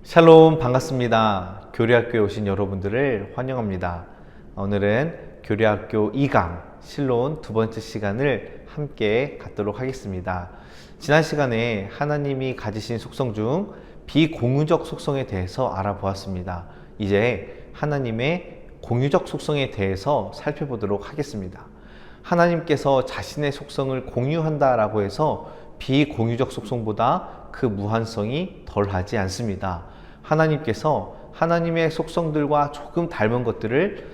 샬롬, 반갑습니다. 교리학교에 오신 여러분들을 환영합니다. 오늘은 교리학교 2강 실론 두 번째 시간을 함께 갖도록 하겠습니다. 지난 시간에 하나님이 가지신 속성 중 비공유적 속성에 대해서 알아보았습니다. 이제 하나님의 공유적 속성에 대해서 살펴보도록 하겠습니다. 하나님께서 자신의 속성을 공유한다라고 해서 비공유적 속성보다 그 무한성이 덜하지 않습니다. 하나님께서 하나님의 속성들과 조금 닮은 것들을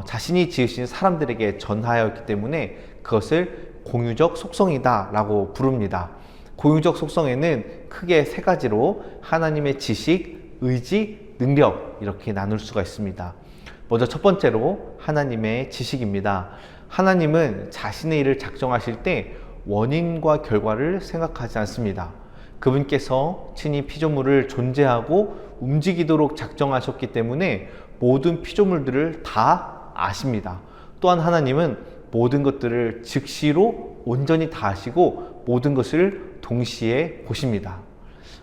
자신이 지으신 사람들에게 전하였기 때문에 그것을 공유적 속성이다 라고 부릅니다. 공유적 속성에는 크게 세 가지로 하나님의 지식, 의지, 능력 이렇게 나눌 수가 있습니다. 먼저 첫 번째로 하나님의 지식입니다. 하나님은 자신의 일을 작정하실 때 원인과 결과를 생각하지 않습니다. 그분께서 친히 피조물을 존재하고 움직이도록 작정하셨기 때문에 모든 피조물들을 다 아십니다. 또한 하나님은 모든 것들을 즉시로 온전히 다 아시고 모든 것을 동시에 보십니다.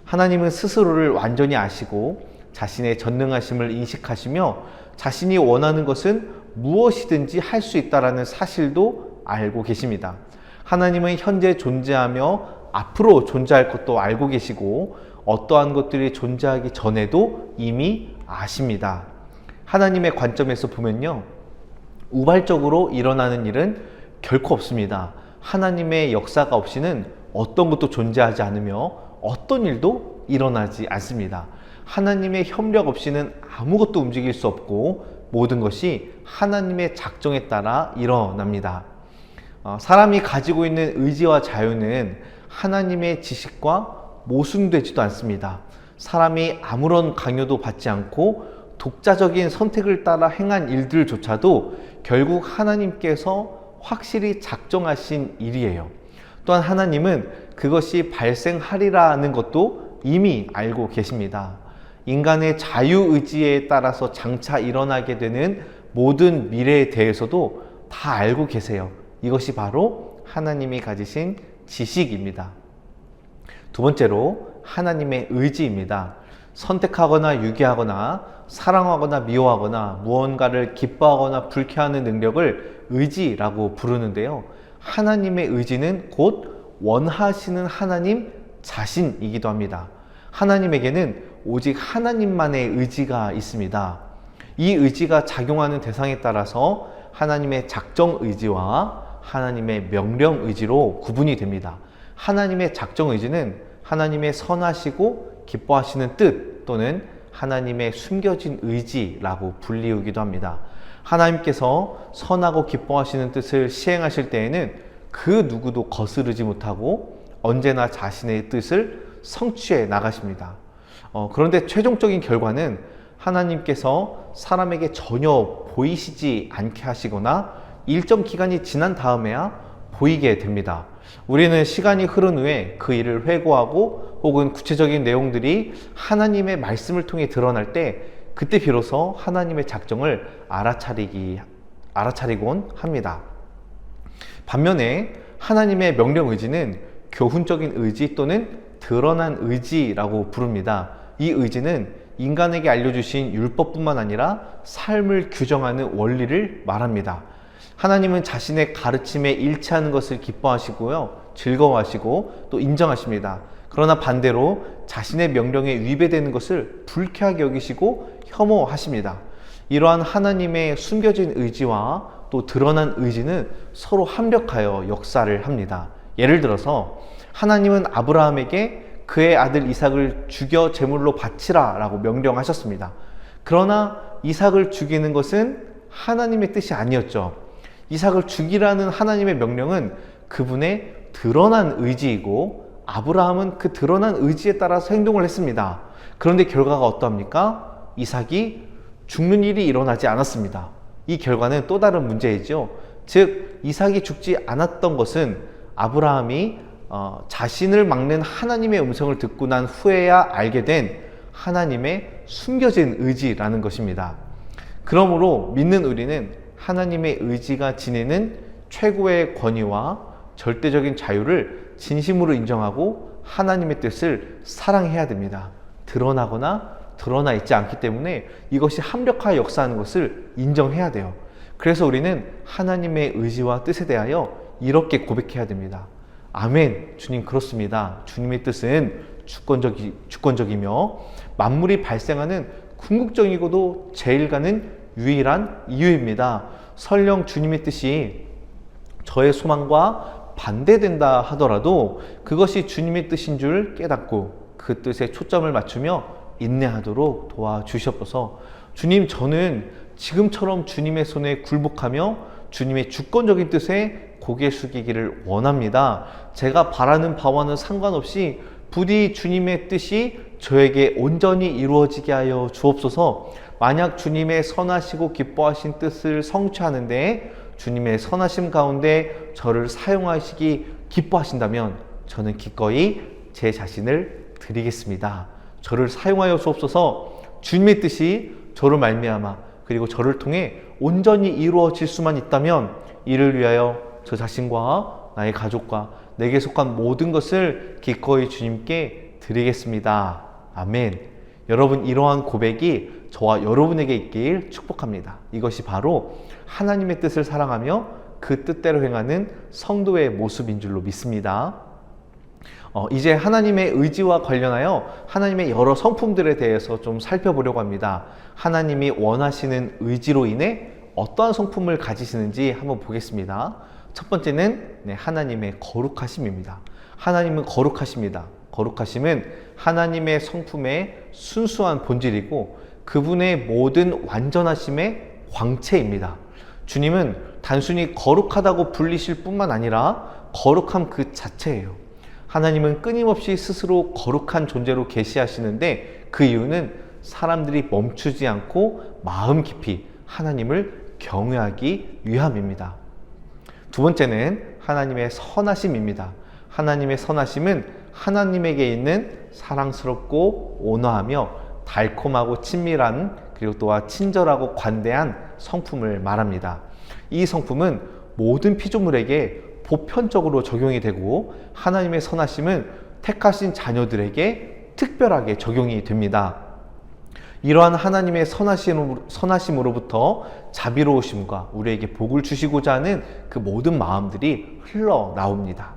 하나님은 스스로를 완전히 아시고 자신의 전능하심을 인식하시며 자신이 원하는 것은 무엇이든지 할 수 있다는 사실도 알고 계십니다. 하나님은 현재 존재하며 앞으로 존재할 것도 알고 계시고 어떠한 것들이 존재하기 전에도 이미 아십니다. 하나님의 관점에서 보면요, 우발적으로 일어나는 일은 결코 없습니다. 하나님의 역사가 없이는 어떤 것도 존재하지 않으며 어떤 일도 일어나지 않습니다. 하나님의 협력 없이는 아무것도 움직일 수 없고 모든 것이 하나님의 작정에 따라 일어납니다. 사람이 가지고 있는 의지와 자유는 하나님의 지식과 모순되지도 않습니다. 사람이 아무런 강요도 받지 않고 독자적인 선택을 따라 행한 일들조차도 결국 하나님께서 확실히 작정하신 일이에요. 또한 하나님은 그것이 발생하리라는 것도 이미 알고 계십니다. 인간의 자유의지에 따라서 장차 일어나게 되는 모든 미래에 대해서도 다 알고 계세요. 이것이 바로 하나님이 가지신 지식입니다. 두 번째로 하나님의 의지입니다. 선택하거나 유기하거나 사랑하거나 미워하거나 무언가를 기뻐하거나 불쾌하는 능력을 의지라고 부르는데요. 하나님의 의지는 곧 원하시는 하나님 자신이기도 합니다. 하나님에게는 오직 하나님만의 의지가 있습니다. 이 의지가 작용하는 대상에 따라서 하나님의 작정 의지와 하나님의 명령 의지로 구분이 됩니다. 하나님의 작정 의지는 하나님의 선하시고 기뻐하시는 뜻 또는 하나님의 숨겨진 의지라고 불리우기도 합니다. 하나님께서 선하고 기뻐하시는 뜻을 시행하실 때에는 그 누구도 거스르지 못하고 언제나 자신의 뜻을 성취해 나가십니다. 그런데 최종적인 결과는 하나님께서 사람에게 전혀 보이시지 않게 하시거나 일정 기간이 지난 다음에야 보이게 됩니다. 우리는 시간이 흐른 후에 그 일을 회고하고 혹은 구체적인 내용들이 하나님의 말씀을 통해 드러날 때 그때 비로소 하나님의 작정을 알아차리곤 합니다. 반면에 하나님의 명령 의지는 교훈적인 의지 또는 드러난 의지라고 부릅니다. 이 의지는 인간에게 알려주신 율법뿐만 아니라 삶을 규정하는 원리를 말합니다. 하나님은 자신의 가르침에 일치하는 것을 기뻐하시고요, 즐거워하시고 또 인정하십니다. 그러나 반대로 자신의 명령에 위배되는 것을 불쾌하게 여기시고 혐오하십니다. 이러한 하나님의 숨겨진 의지와 또 드러난 의지는 서로 합력하여 역사를 합니다. 예를 들어서 하나님은 아브라함에게 그의 아들 이삭을 죽여 제물로 바치라 라고 명령하셨습니다. 그러나 이삭을 죽이는 것은 하나님의 뜻이 아니었죠. 이삭을 죽이라는 하나님의 명령은 그분의 드러난 의지이고 아브라함은 그 드러난 의지에 따라서 행동을 했습니다. 그런데 결과가 어떠합니까? 이삭이 죽는 일이 일어나지 않았습니다. 이 결과는 또 다른 문제이죠. 즉 이삭이 죽지 않았던 것은 아브라함이 자신을 막는 하나님의 음성을 듣고 난 후에야 알게 된 하나님의 숨겨진 의지라는 것입니다. 그러므로 믿는 우리는 하나님의 의지가 지니는 최고의 권위와 절대적인 자유를 진심으로 인정하고 하나님의 뜻을 사랑해야 됩니다. 드러나거나 드러나 있지 않기 때문에 이것이 합력하여 역사하는 것을 인정해야 돼요. 그래서 우리는 하나님의 의지와 뜻에 대하여 이렇게 고백해야 됩니다. 아멘. 주님 그렇습니다. 주님의 뜻은 주권적이며 만물이 발생하는 궁극적이고도 제일 가는 유일한 이유입니다. 설령 주님의 뜻이 저의 소망과 반대된다 하더라도 그것이 주님의 뜻인 줄 깨닫고 그 뜻에 초점을 맞추며 인내하도록 도와주시옵소서. 주님, 저는 지금처럼 주님의 손에 굴복하며 주님의 주권적인 뜻에 고개 숙이기를 원합니다. 제가 바라는 바와는 상관없이 부디 주님의 뜻이 저에게 온전히 이루어지게 하여 주옵소서. 만약 주님의 선하시고 기뻐하신 뜻을 성취하는 데 주님의 선하심 가운데 저를 사용하시기 기뻐하신다면 저는 기꺼이 제 자신을 드리겠습니다. 저를 사용하여 주옵소서. 주님의 뜻이 저로 말미암아 그리고 저를 통해 온전히 이루어질 수만 있다면 이를 위하여 저 자신과 나의 가족과 내게 속한 모든 것을 기꺼이 주님께 드리겠습니다. 아멘. 여러분, 이러한 고백이 저와 여러분에게 있길 축복합니다. 이것이 바로 하나님의 뜻을 사랑하며 그 뜻대로 행하는 성도의 모습인 줄로 믿습니다. 이제 하나님의 의지와 관련하여 하나님의 여러 성품들에 대해서 좀 살펴보려고 합니다. 하나님이 원하시는 의지로 인해 어떠한 성품을 가지시는지 한번 보겠습니다. 첫 번째는 하나님의 거룩하심입니다. 하나님은 거룩하십니다. 거룩하심은 하나님의 성품의 순수한 본질이고 그분의 모든 완전하심의 광채입니다. 주님은 단순히 거룩하다고 불리실 뿐만 아니라 거룩함 그 자체예요. 하나님은 끊임없이 스스로 거룩한 존재로 계시하시는데 그 이유는 사람들이 멈추지 않고 마음 깊이 하나님을 경외하기 위함입니다. 두 번째는 하나님의 선하심입니다. 하나님의 선하심은 하나님에게 있는 사랑스럽고 온화하며 달콤하고 친밀한 그리고 또한 친절하고 관대한 성품을 말합니다. 이 성품은 모든 피조물에게 보편적으로 적용이 되고 하나님의 선하심은 택하신 자녀들에게 특별하게 적용이 됩니다. 이러한 하나님의 선하심으로부터 자비로우심과 우리에게 복을 주시고자 하는 그 모든 마음들이 흘러나옵니다.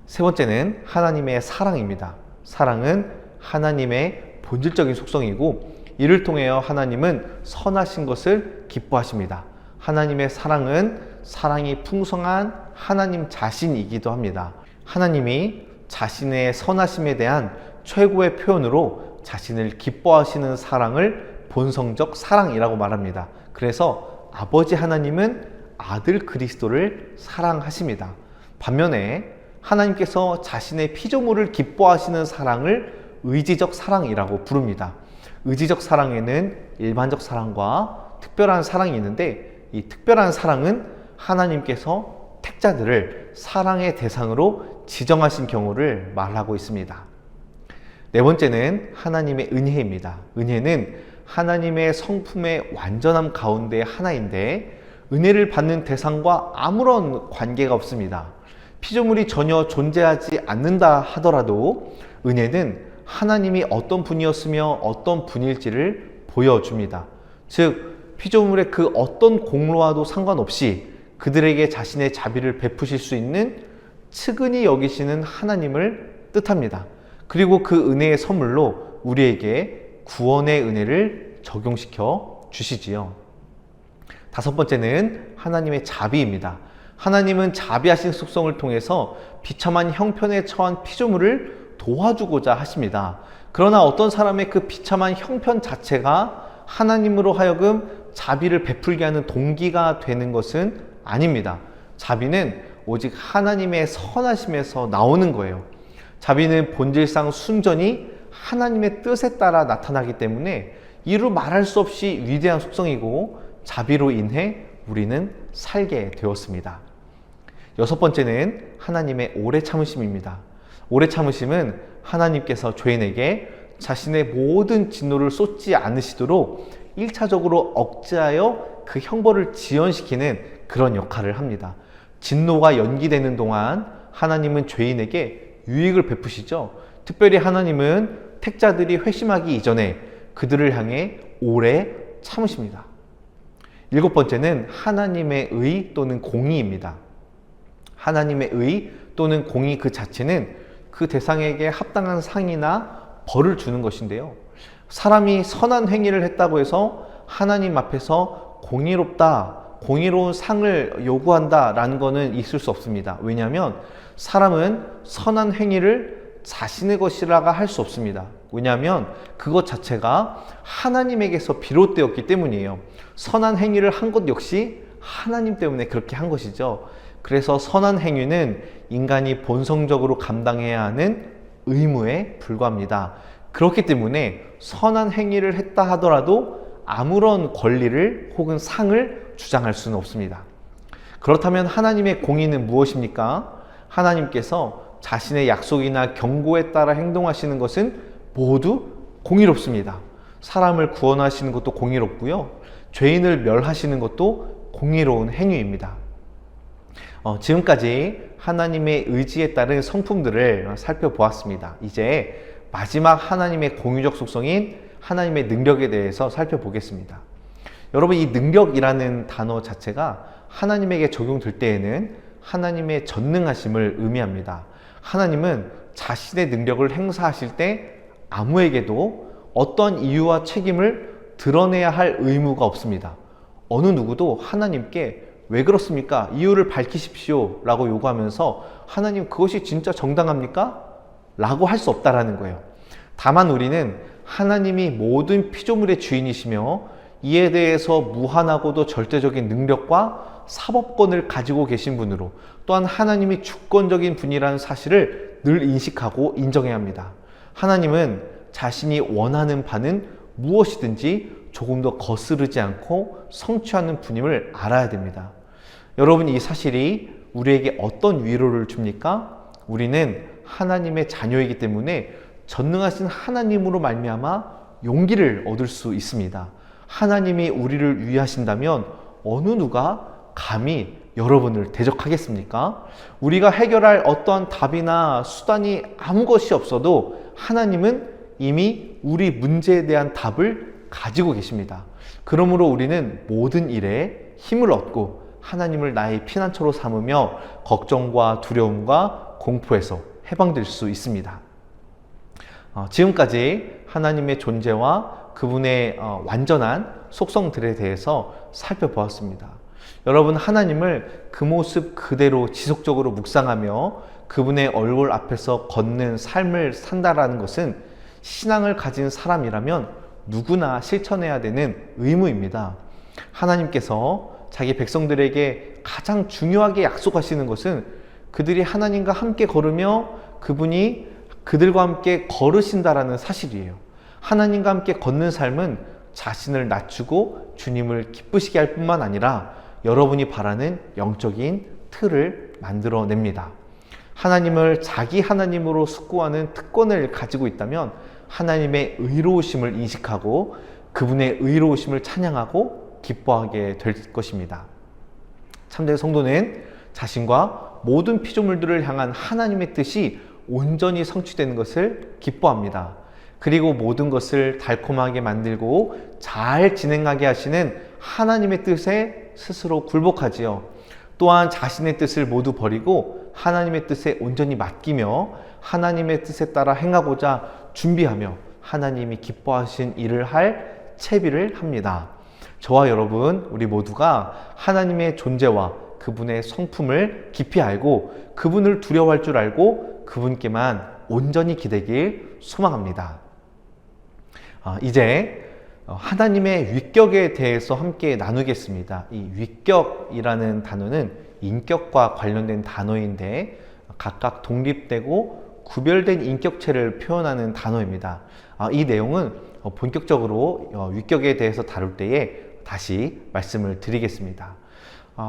세 번째는 하나님의 사랑입니다. 사랑은 하나님의 본질적인 속성이고 이를 통하여 하나님은 선하신 것을 기뻐하십니다. 하나님의 사랑은 사랑이 풍성한 하나님 자신이기도 합니다. 하나님이 자신의 선하심에 대한 최고의 표현으로 자신을 기뻐하시는 사랑을 본성적 사랑이라고 말합니다. 그래서 아버지 하나님은 아들 그리스도를 사랑하십니다. 반면에 하나님께서 자신의 피조물을 기뻐하시는 사랑을 의지적 사랑이라고 부릅니다. 의지적 사랑에는 일반적 사랑과 특별한 사랑이 있는데 이 특별한 사랑은 하나님께서 택자들을 사랑의 대상으로 지정하신 경우를 말하고 있습니다. 네 번째는 하나님의 은혜입니다. 은혜는 하나님의 성품의 완전함 가운데 하나인데 은혜를 받는 대상과 아무런 관계가 없습니다. 피조물이 전혀 존재하지 않는다 하더라도 은혜는 하나님이 어떤 분이었으며 어떤 분일지를 보여줍니다. 즉 피조물의 그 어떤 공로와도 상관없이 그들에게 자신의 자비를 베푸실 수 있는 측은히 여기시는 하나님을 뜻합니다. 그리고 그 은혜의 선물로 우리에게 구원의 은혜를 적용시켜 주시지요. 다섯 번째는 하나님의 자비입니다. 하나님은 자비하신 속성을 통해서 비참한 형편에 처한 피조물을 도와주고자 하십니다. 그러나 어떤 사람의 그 비참한 형편 자체가 하나님으로 하여금 자비를 베풀게 하는 동기가 되는 것은 아닙니다. 자비는 오직 하나님의 선하심에서 나오는 거예요. 자비는 본질상 순전히 하나님의 뜻에 따라 나타나기 때문에 이루 말할 수 없이 위대한 속성이고 자비로 인해 우리는 살게 되었습니다. 여섯 번째는 하나님의 오래 참으심입니다. 오래 참으심은 하나님께서 죄인에게 자신의 모든 진노를 쏟지 않으시도록 1차적으로 억제하여 그 형벌을 지연시키는 그런 역할을 합니다. 진노가 연기되는 동안 하나님은 죄인에게 유익을 베푸시죠. 특별히 하나님은 택자들이 회심하기 이전에 그들을 향해 오래 참으십니다. 일곱 번째는 하나님의 의 또는 공의입니다. 하나님의 의 또는 공의 그 자체는 그 대상에게 합당한 상이나 벌을 주는 것인데요. 사람이 선한 행위를 했다고 해서 하나님 앞에서 공의롭다, 공의로운 상을 요구한다 라는 것은 있을 수 없습니다. 왜냐하면 사람은 선한 행위를 자신의 것이라고 할 수 없습니다. 왜냐하면 그것 자체가 하나님에게서 비롯되었기 때문이에요. 선한 행위를 한 것 역시 하나님 때문에 그렇게 한 것이죠. 그래서 선한 행위는 인간이 본성적으로 감당해야 하는 의무에 불과합니다. 그렇기 때문에 선한 행위를 했다 하더라도 아무런 권리를 혹은 상을 주장할 수는 없습니다. 그렇다면 하나님의 공의는 무엇입니까? 하나님께서 자신의 약속이나 경고에 따라 행동하시는 것은 모두 공의롭습니다. 사람을 구원하시는 것도 공의롭고요. 죄인을 멸하시는 것도 공의로운 행위입니다. 지금까지 하나님의 의지에 따른 성품들을 살펴보았습니다. 이제 마지막 하나님의 공의적 속성인 하나님의 능력에 대해서 살펴보겠습니다. 여러분, 이 능력이라는 단어 자체가 하나님에게 적용될 때에는 하나님의 전능하심을 의미합니다. 하나님은 자신의 능력을 행사하실 때 아무에게도 어떤 이유와 책임을 드러내야 할 의무가 없습니다. 어느 누구도 하나님께 왜 그렇습니까? 이유를 밝히십시오 라고 요구하면서 하나님 그것이 진짜 정당합니까? 라고 할 수 없다라는 거예요. 다만 우리는 하나님이 모든 피조물의 주인이시며 이에 대해서 무한하고도 절대적인 능력과 사법권을 가지고 계신 분으로, 또한 하나님이 주권적인 분이라는 사실을 늘 인식하고 인정해야 합니다. 하나님은 자신이 원하는 바는 무엇이든지 조금 더 거스르지 않고 성취하는 분임을 알아야 됩니다. 여러분, 이 사실이 우리에게 어떤 위로를 줍니까? 우리는 하나님의 자녀이기 때문에 전능하신 하나님으로 말미암아 용기를 얻을 수 있습니다. 하나님이 우리를 위하신다면 어느 누가 감히 여러분을 대적하겠습니까? 우리가 해결할 어떠한 답이나 수단이 아무 것이 없어도 하나님은 이미 우리 문제에 대한 답을 가지고 계십니다. 그러므로 우리는 모든 일에 힘을 얻고 하나님을 나의 피난처로 삼으며 걱정과 두려움과 공포에서 해방될 수 있습니다. 지금까지 하나님의 존재와 그분의 완전한 속성들에 대해서 살펴보았습니다. 여러분, 하나님을 그 모습 그대로 지속적으로 묵상하며 그분의 얼굴 앞에서 걷는 삶을 산다라는 것은 신앙을 가진 사람이라면 누구나 실천해야 되는 의무입니다. 하나님께서 자기 백성들에게 가장 중요하게 약속하시는 것은 그들이 하나님과 함께 걸으며 그분이 그들과 함께 걸으신다라는 사실이에요. 하나님과 함께 걷는 삶은 자신을 낮추고 주님을 기쁘시게 할 뿐만 아니라 여러분이 바라는 영적인 틀을 만들어냅니다. 하나님을 자기 하나님으로 숙고하는 특권을 가지고 있다면 하나님의 의로우심을 인식하고 그분의 의로우심을 찬양하고 기뻐하게 될 것입니다. 참된 성도는 자신과 모든 피조물들을 향한 하나님의 뜻이 온전히 성취되는 것을 기뻐합니다. 그리고 모든 것을 달콤하게 만들고 잘 진행하게 하시는 하나님의 뜻에 스스로 굴복하지요. 또한 자신의 뜻을 모두 버리고 하나님의 뜻에 온전히 맡기며 하나님의 뜻에 따라 행하고자 준비하며 하나님이 기뻐하신 일을 할 채비를 합니다. 저와 여러분, 우리 모두가 하나님의 존재와 그분의 성품을 깊이 알고 그분을 두려워할 줄 알고 그분께만 온전히 기대길 소망합니다. 이제 하나님의 위격에 대해서 함께 나누겠습니다. 이 위격이라는 단어는 인격과 관련된 단어인데 각각 독립되고 구별된 인격체를 표현하는 단어입니다. 이 내용은 본격적으로 위격에 대해서 다룰 때에 다시 말씀을 드리겠습니다.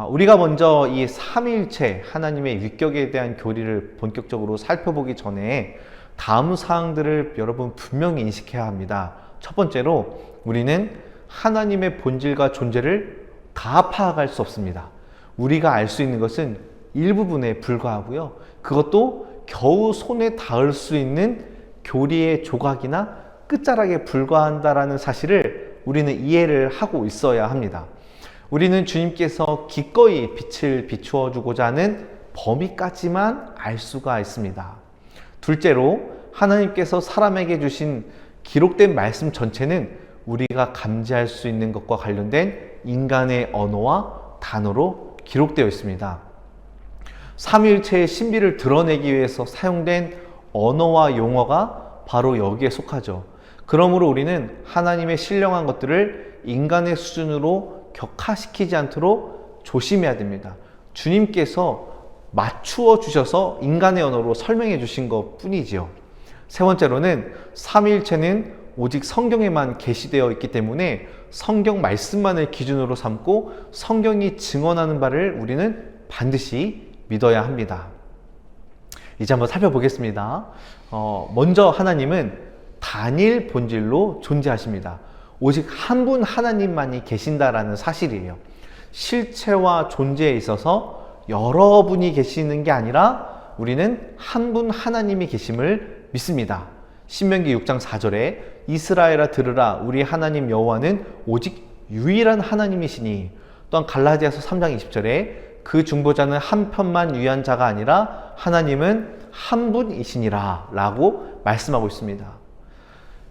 우리가 먼저 이 삼위일체 하나님의 위격에 대한 교리를 본격적으로 살펴보기 전에 다음 사항들을 여러분 분명히 인식해야 합니다. 첫 번째로 우리는 하나님의 본질과 존재를 다 파악할 수 없습니다. 우리가 알 수 있는 것은 일부분에 불과하고요. 그것도 겨우 손에 닿을 수 있는 교리의 조각이나 끝자락에 불과한다라는 사실을 우리는 이해를 하고 있어야 합니다. 우리는 주님께서 기꺼이 빛을 비추어 주고자 하는 범위까지만 알 수가 있습니다. 둘째로 하나님께서 사람에게 주신 기록된 말씀 전체는 우리가 감지할 수 있는 것과 관련된 인간의 언어와 단어로 기록되어 있습니다. 삼위일체의 신비를 드러내기 위해서 사용된 언어와 용어가 바로 여기에 속하죠. 그러므로 우리는 하나님의 신령한 것들을 인간의 수준으로 격하시키지 않도록 조심해야 됩니다. 주님께서 맞추어 주셔서 인간의 언어로 설명해 주신 것 뿐이지요. 세 번째로는 삼위일체는 오직 성경에만 계시되어 있기 때문에 성경 말씀만을 기준으로 삼고 성경이 증언하는 바를 우리는 반드시 믿어야 합니다. 이제 한번 살펴보겠습니다. 먼저 하나님은 단일 본질로 존재하십니다. 오직 한 분 하나님만이 계신다라는 사실이에요. 실체와 존재에 있어서 여러분이 계시는 게 아니라 우리는 한 분 하나님이 계심을 믿습니다. 신명기 6장 4절에 이스라엘아 들으라 우리 하나님 여호와는 오직 유일한 하나님이시니, 또한 갈라디아서 3장 20절에 그 중보자는 한 편만 위한 자가 아니라 하나님은 한 분이시니라 라고 말씀하고 있습니다.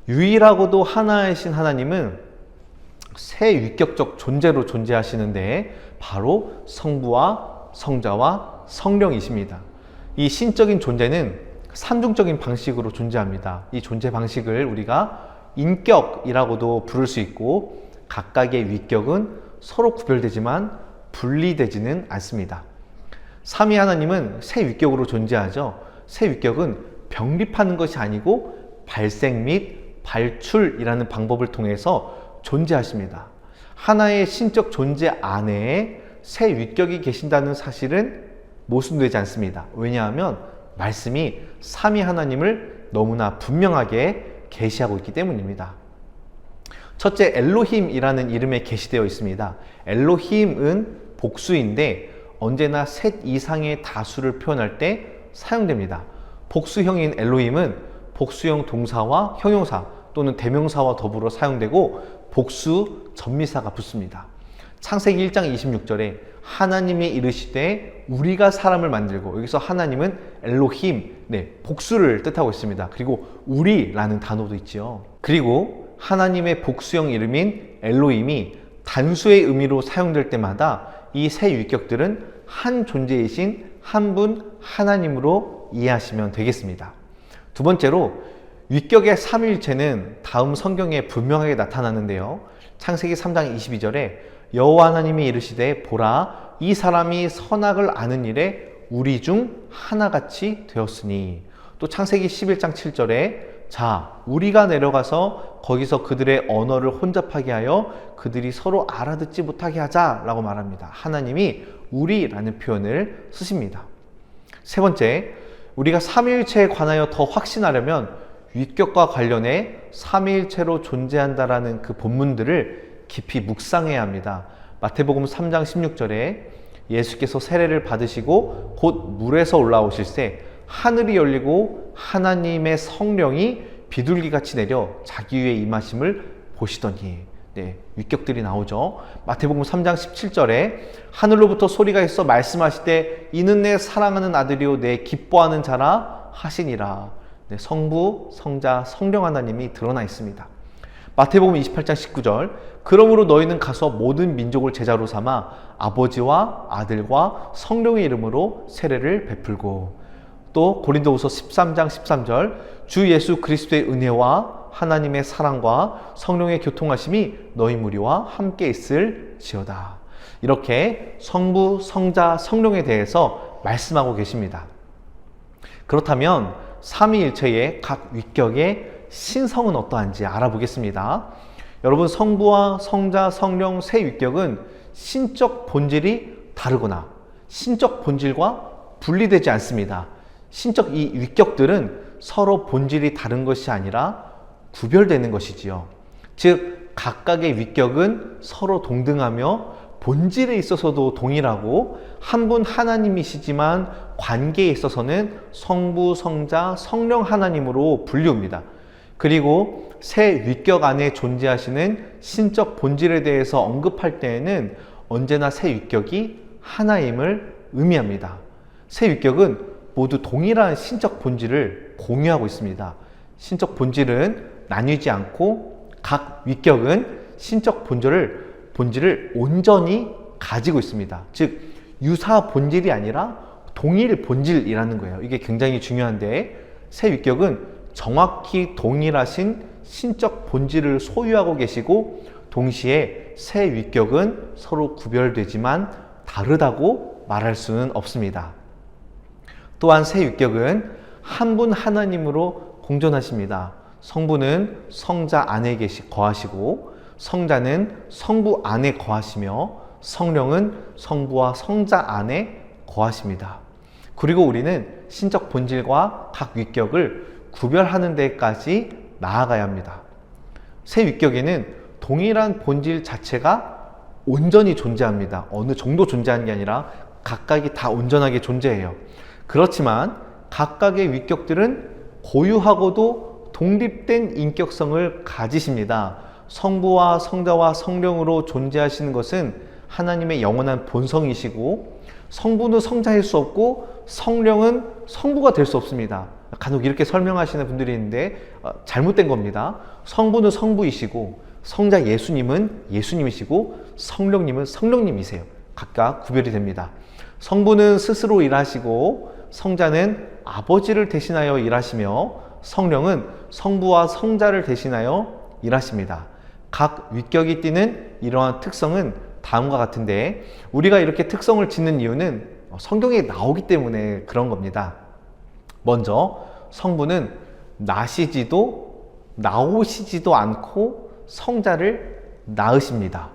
유일하고도 하나이신 하나님은 세 위격적 존재로 존재하시는데 바로 성부와 성자와 성령이십니다. 이 신적인 존재는 삼중적인 방식으로 존재합니다. 이 존재 방식을 우리가 인격이라고도 부를 수 있고, 각각의 위격은 서로 구별되지만 분리되지는 않습니다. 삼위 하나님은 세 위격으로 존재하죠. 세 위격은 병립하는 것이 아니고 발생 및 발출이라는 방법을 통해서 존재하십니다. 하나의 신적 존재 안에 세 위격이 계신다는 사실은 모순되지 않습니다. 왜냐하면 말씀이 삼위 하나님을 너무나 분명하게 계시하고 있기 때문입니다. 첫째, 엘로힘이라는 이름에 계시되어 있습니다. 엘로힘은 복수인데 언제나 셋 이상의 다수를 표현할 때 사용됩니다. 복수형인 엘로힘은 복수형 동사와 형용사 또는 대명사와 더불어 사용되고 복수 전미사가 붙습니다. 창세기 1장 26절에 하나님이 이르시되 우리가 사람을 만들고, 여기서 하나님은 엘로힘, 복수를 뜻하고 있습니다. 그리고 우리라는 단어도 있죠. 그리고 하나님의 복수형 이름인 엘로힘이 단수의 의미로 사용될 때마다 이 세 위격들은 한 존재이신 한 분 하나님으로 이해하시면 되겠습니다. 두 번째로, 위격의 삼위일체는 다음 성경에 분명하게 나타나는데요. 창세기 3장 22절에 여호와 하나님이 이르시되 보라 이 사람이 선악을 아는 일에 우리 중 하나같이 되었으니, 또 창세기 11장 7절에 자 우리가 내려가서 거기서 그들의 언어를 혼잡하게 하여 그들이 서로 알아듣지 못하게 하자 라고 말합니다. 하나님이 우리라는 표현을 쓰십니다. 세 번째, 우리가 삼위일체에 관하여 더 확신하려면 위격과 관련해 삼위일체로 존재한다라는 그 본문들을 깊이 묵상해야 합니다. 마태복음 3장 16절에 예수께서 세례를 받으시고 곧 물에서 올라오실새 하늘이 열리고 하나님의 성령이 비둘기같이 내려 자기 위에 임하심을 보시더니, 위격들이 나오죠. 마태복음 3장 17절에 하늘로부터 소리가 있어 말씀하시되 이는 내 사랑하는 아들이요 내 기뻐하는 자라 하시니라. 성부, 성자, 성령 하나님이 드러나 있습니다. 마태복음 28장 19절 그러므로 너희는 가서 모든 민족을 제자로 삼아 아버지와 아들과 성령의 이름으로 세례를 베풀고, 또 고린도후서 13장 13절 주 예수 그리스도의 은혜와 하나님의 사랑과 성령의 교통하심이 너희 무리와 함께 있을지어다. 이렇게 성부, 성자, 성령에 대해서 말씀하고 계십니다. 그렇다면 삼위일체의 각 위격의 신성은 어떠한지 알아보겠습니다. 여러분, 성부와 성자, 성령 세 위격은 신적 본질이 다르거나 신적 본질과 분리되지 않습니다. 신적 이 위격들은 서로 본질이 다른 것이 아니라 구별되는 것이지요. 즉 각각의 위격은 서로 동등하며 본질에 있어서도 동일하고 한 분 하나님이시지만 관계에 있어서는 성부, 성자, 성령 하나님으로 분류합니다. 그리고 새 위격 안에 존재하시는 신적 본질에 대해서 언급할 때에는 언제나 새 위격이 하나임을 의미합니다. 새 위격은 모두 동일한 신적 본질을 공유하고 있습니다. 신적 본질은 나뉘지 않고 각 위격은 신적 본질을 온전히 가지고 있습니다. 즉 유사 본질이 아니라 동일 본질이라는 거예요. 이게 굉장히 중요한데, 새 위격은 정확히 동일하신 신적 본질을 소유하고 계시고, 동시에 새 위격은 서로 구별되지만 다르다고 말할 수는 없습니다. 또한 새 위격은 한 분 하나님으로 공존하십니다. 성부는 성자 안에 거하시고, 성자는 성부 안에 거하시며, 성령은 성부와 성자 안에 거하십니다. 그리고 우리는 신적 본질과 각 위격을 구별하는 데까지 나아가야 합니다. 새 위격에는 동일한 본질 자체가 온전히 존재합니다. 어느 정도 존재하는 게 아니라 각각이 다 온전하게 존재해요. 그렇지만 각각의 위격들은 고유하고도 독립된 인격성을 가지십니다. 성부와 성자와 성령으로 존재하시는 것은 하나님의 영원한 본성이시고, 성부는 성자일 수 없고 성령은 성부가 될 수 없습니다. 간혹 이렇게 설명하시는 분들이 있는데 잘못된 겁니다. 성부는 성부이시고, 성자 예수님은 예수님이시고, 성령님은 성령님이세요. 각각 구별이 됩니다. 성부는 스스로 일하시고, 성자는 아버지를 대신하여 일하시며, 성령은 성부와 성자를 대신하여 일하십니다. 각 위격이 띠는 이러한 특성은 다음과 같은데, 우리가 이렇게 특성을 짓는 이유는 성경에 나오기 때문에 그런 겁니다. 먼저 성부는 나오시지도 않고 성자를 낳으십니다.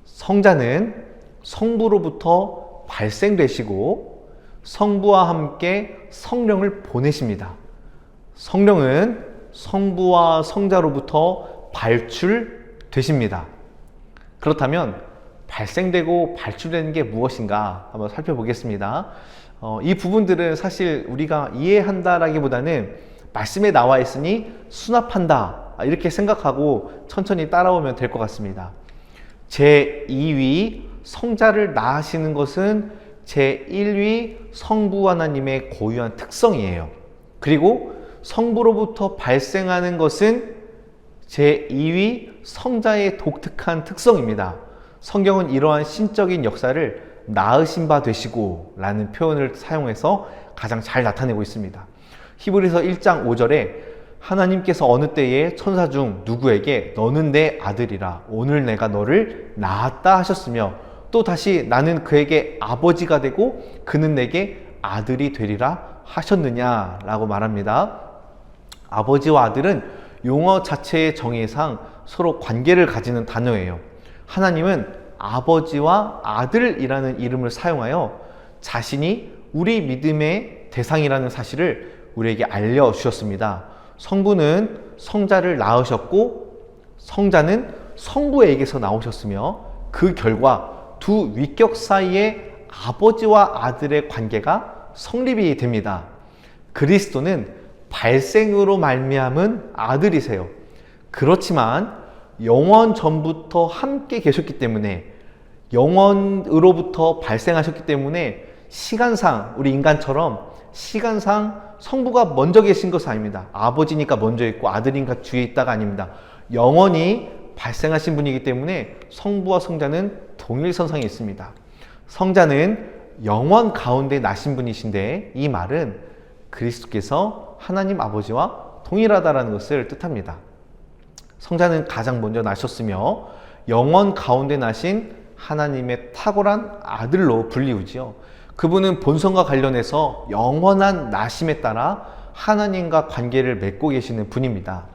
성자는 성부로부터 발생되시고 성부와 함께 성령을 보내십니다. 성령은 성부와 성자로부터 발출되십니다. 그렇다면 발생되고 발출되는 게 무엇인가 한번 살펴보겠습니다. 이 부분들은 사실 우리가 이해한다라기보다는 말씀에 나와 있으니 수납한다, 이렇게 생각하고 천천히 따라오면 될 것 같습니다. 제2위 성자를 낳으시는 것은 제1위 성부 하나님의 고유한 특성이에요. 그리고 성부로부터 발생하는 것은 제2위 성자의 독특한 특성입니다. 성경은 이러한 신적인 역사를 낳으신 바 되시고 라는 표현을 사용해서 가장 잘 나타내고 있습니다. 히브리서 1장 5절에 하나님께서 어느 때에 천사 중 누구에게 너는 내 아들이라 오늘 내가 너를 낳았다 하셨으며, 또 다시 나는 그에게 아버지가 되고 그는 내게 아들이 되리라 하셨느냐 라고 말합니다. 아버지와 아들은 용어 자체의 정의상 서로 관계를 가지는 단어예요. 하나님은 아버지와 아들이라는 이름을 사용하여 자신이 우리 믿음의 대상이라는 사실을 우리에게 알려주셨습니다. 성부는 성자를 낳으셨고, 성자는 성부에게서 나오셨으며, 그 결과 두 위격 사이에 아버지와 아들의 관계가 성립이 됩니다. 그리스도는 발생으로 말미암은 아들이세요. 그렇지만 영원 전부터 함께 계셨기 때문에, 영원으로부터 발생하셨기 때문에 시간상, 우리 인간처럼 시간상 성부가 먼저 계신 것은 아닙니다. 아버지니까 먼저 있고 아들이니까 뒤에 있다가 아닙니다. 영원히 발생하신 분이기 때문에 성부와 성자는 동일선상에 있습니다. 성자는 영원 가운데 나신 분이신데, 이 말은 그리스도께서 하나님 아버지와 동일하다는 것을 뜻합니다. 성자는 가장 먼저 나셨으며 영원 가운데 나신 하나님의 탁월한 아들로 불리우지요. 그분은 본성과 관련해서 영원한 나심에 따라 하나님과 관계를 맺고 계시는 분입니다.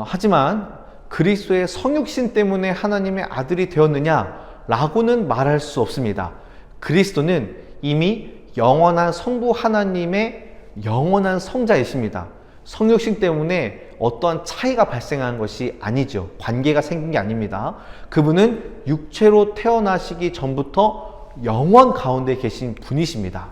하지만 그리스도의 성육신 때문에 하나님의 아들이 되었느냐라고는 말할 수 없습니다. 그리스도는 이미 영원한 성부 하나님의 영원한 성자이십니다. 성육신 때문에 어떠한 차이가 발생한 것이 아니죠. 관계가 생긴 게 아닙니다. 그분은 육체로 태어나시기 전부터 영원 가운데 계신 분이십니다.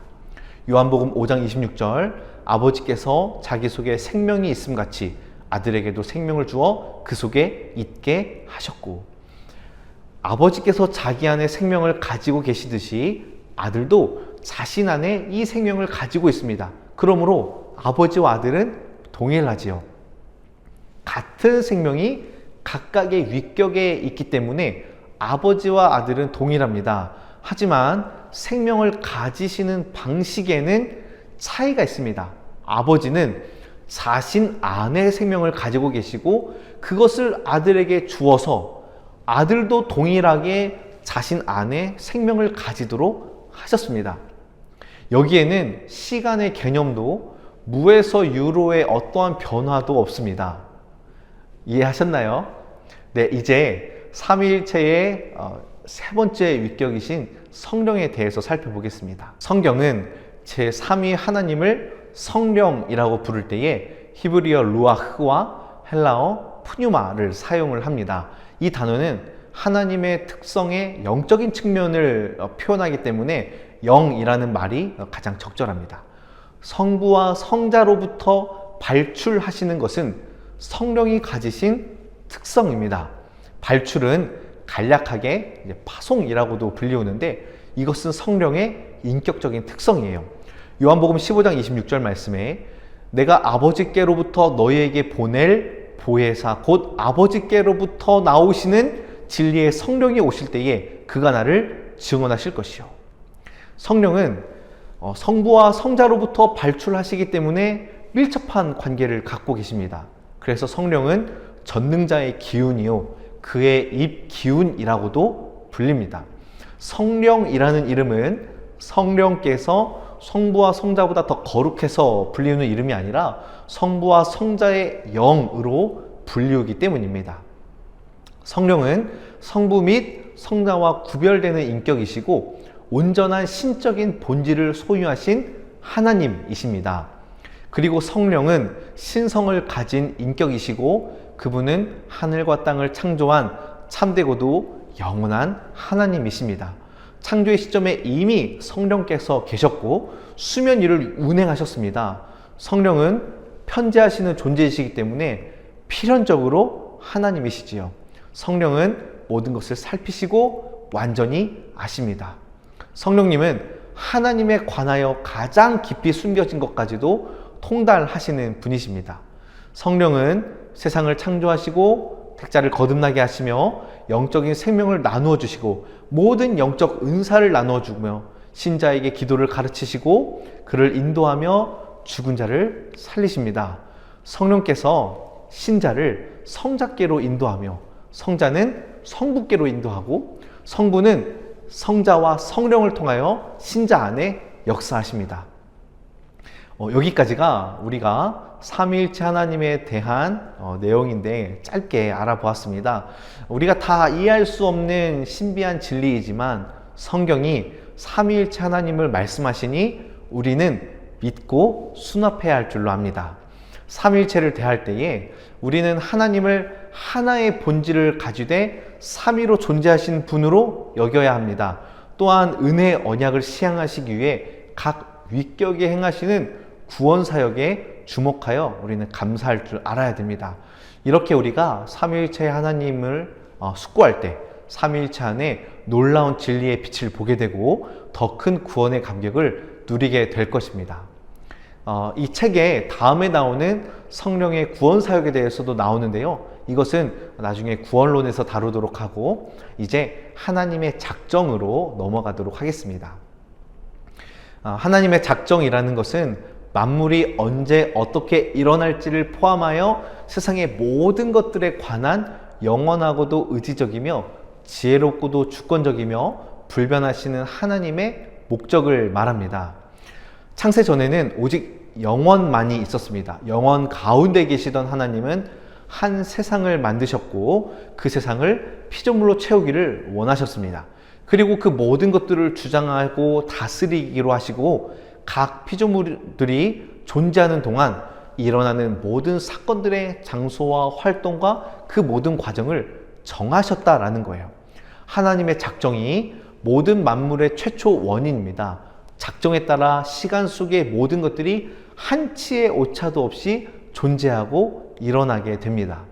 요한복음 5장 26절, 아버지께서 자기 속에 생명이 있음같이 아들에게도 생명을 주어 그 속에 있게 하셨고, 아버지께서 자기 안에 생명을 가지고 계시듯이 아들도 자신 안에 이 생명을 가지고 있습니다. 그러므로 아버지와 아들은 동일하지요. 같은 생명이 각각의 위격에 있기 때문에 아버지와 아들은 동일합니다. 하지만 생명을 가지시는 방식에는 차이가 있습니다. 아버지는 자신 안에 생명을 가지고 계시고 그것을 아들에게 주어서 아들도 동일하게 자신 안에 생명을 가지도록 하셨습니다. 여기에는 시간의 개념도 무에서 유로의 어떠한 변화도 없습니다. 이해하셨나요? 네, 이제 삼위일체의 세 번째 위격이신 성령에 대해서 살펴보겠습니다. 성경은 제3위 하나님을 성령이라고 부를 때에 히브리어 루아흐와 헬라어 푸뉴마를 사용을 합니다. 이 단어는 하나님의 특성의 영적인 측면을 표현하기 때문에 영이라는 말이 가장 적절합니다. 성부와 성자로부터 발출하시는 것은 성령이 가지신 특성입니다. 발출은 간략하게 파송이라고도 불리우는데 이것은 성령의 인격적인 특성이에요. 요한복음 15장 26절 말씀에 내가 아버지께로부터 너희에게 보낼 보혜사 곧 아버지께로부터 나오시는 진리의 성령이 오실 때에 그가 나를 증언하실 것이요. 성령은 성부와 성자로부터 발출하시기 때문에 밀접한 관계를 갖고 계십니다. 그래서 성령은 전능자의 기운이요 그의 입 기운이라고도 불립니다. 성령이라는 이름은 성령께서 성부와 성자보다 더 거룩해서 불리우는 이름이 아니라 성부와 성자의 영으로 불리우기 때문입니다. 성령은 성부 및 성자와 구별되는 인격이시고 온전한 신적인 본질을 소유하신 하나님이십니다. 그리고 성령은 신성을 가진 인격이시고 그분은 하늘과 땅을 창조한 참되고도 영원한 하나님이십니다. 창조의 시점에 이미 성령께서 계셨고 수면 위를 운행하셨습니다. 성령은 편재하시는 존재이시기 때문에 필연적으로 하나님이시지요. 성령은 모든 것을 살피시고 완전히 아십니다. 성령님은 하나님에 관하여 가장 깊이 숨겨진 것까지도 통달하시는 분이십니다. 성령은 세상을 창조하시고 택자를 거듭나게 하시며 영적인 생명을 나누어 주시고 모든 영적 은사를 나누어 주며 신자에게 기도를 가르치시고 그를 인도하며 죽은 자를 살리십니다. 성령께서 신자를 성자께로 인도하며 성자는 성부께로 인도하고 성부는 성자와 성령을 통하여 신자 안에 역사하십니다. 여기까지가 우리가 삼위일체 하나님에 대한 내용인데 짧게 알아보았습니다. 우리가 다 이해할 수 없는 신비한 진리이지만 성경이 삼위일체 하나님을 말씀하시니 우리는 믿고 수납해야 할 줄로 압니다. 삼위일체를 대할 때에 우리는 하나님을 하나의 본질을 가지되 삼위로 존재하신 분으로 여겨야 합니다. 또한 은혜의 언약을 시행하시기 위해 각 위격에 행하시는 구원사역에 주목하여 우리는 감사할 줄 알아야 됩니다. 이렇게 우리가 삼위일체 하나님을 숙고할 때 삼위일체 안에 놀라운 진리의 빛을 보게 되고 더 큰 구원의 감격을 누리게 될 것입니다. 이 책에 다음에 나오는 성령의 구원사역에 대해서도 나오는데요. 이것은 나중에 구원론에서 다루도록 하고 이제 하나님의 작정으로 넘어가도록 하겠습니다. 하나님의 작정이라는 것은 만물이 언제 어떻게 일어날지를 포함하여 세상의 모든 것들에 관한 영원하고도 의지적이며 지혜롭고도 주권적이며 불변하시는 하나님의 목적을 말합니다. 창세 전에는 오직 영원만이 있었습니다. 영원 가운데 계시던 하나님은 한 세상을 만드셨고 그 세상을 피조물로 채우기를 원하셨습니다. 그리고 그 모든 것들을 주장하고 다스리기로 하시고 각 피조물들이 존재하는 동안 일어나는 모든 사건들의 장소와 활동과 그 모든 과정을 정하셨다라는 거예요. 하나님의 작정이 모든 만물의 최초 원인입니다. 작정에 따라 시간 속의 모든 것들이 한치의 오차도 없이 존재하고 일어나게 됩니다.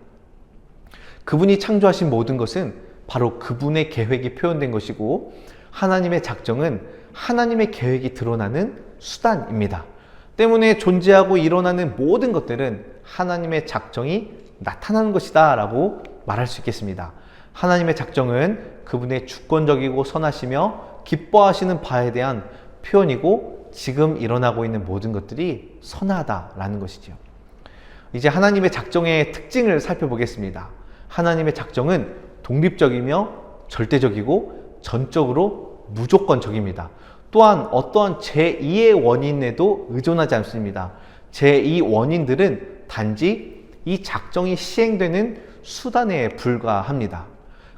그분이 창조하신 모든 것은 바로 그분의 계획이 표현된 것이고, 하나님의 작정은 하나님의 계획이 드러나는 수단입니다. 때문에 존재하고 일어나는 모든 것들은 하나님의 작정이 나타나는 것이다 라고 말할 수 있겠습니다. 하나님의 작정은 그분의 주권적이고 선하시며 기뻐하시는 바에 대한 표현이고, 지금 일어나고 있는 모든 것들이 선하다라는 것이죠. 이제 하나님의 작정의 특징을 살펴보겠습니다. 하나님의 작정은 독립적이며 절대적이고 전적으로 무조건적입니다. 또한 어떠한 제2의 원인에도 의존하지 않습니다. 제2 원인들은 단지 이 작정이 시행되는 수단에 불과합니다.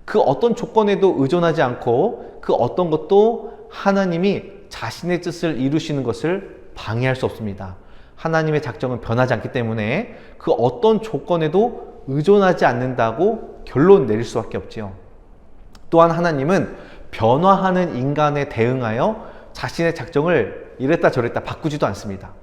그 어떤 조건에도 의존하지 않고 그 어떤 것도 하나님이 자신의 뜻을 이루시는 것을 방해할 수 없습니다. 하나님의 작정은 변하지 않기 때문에 그 어떤 조건에도 의존하지 않는다고 결론 내릴 수밖에 없지요. 또한 하나님은 변화하는 인간에 대응하여 자신의 작정을 이랬다 저랬다 바꾸지도 않습니다.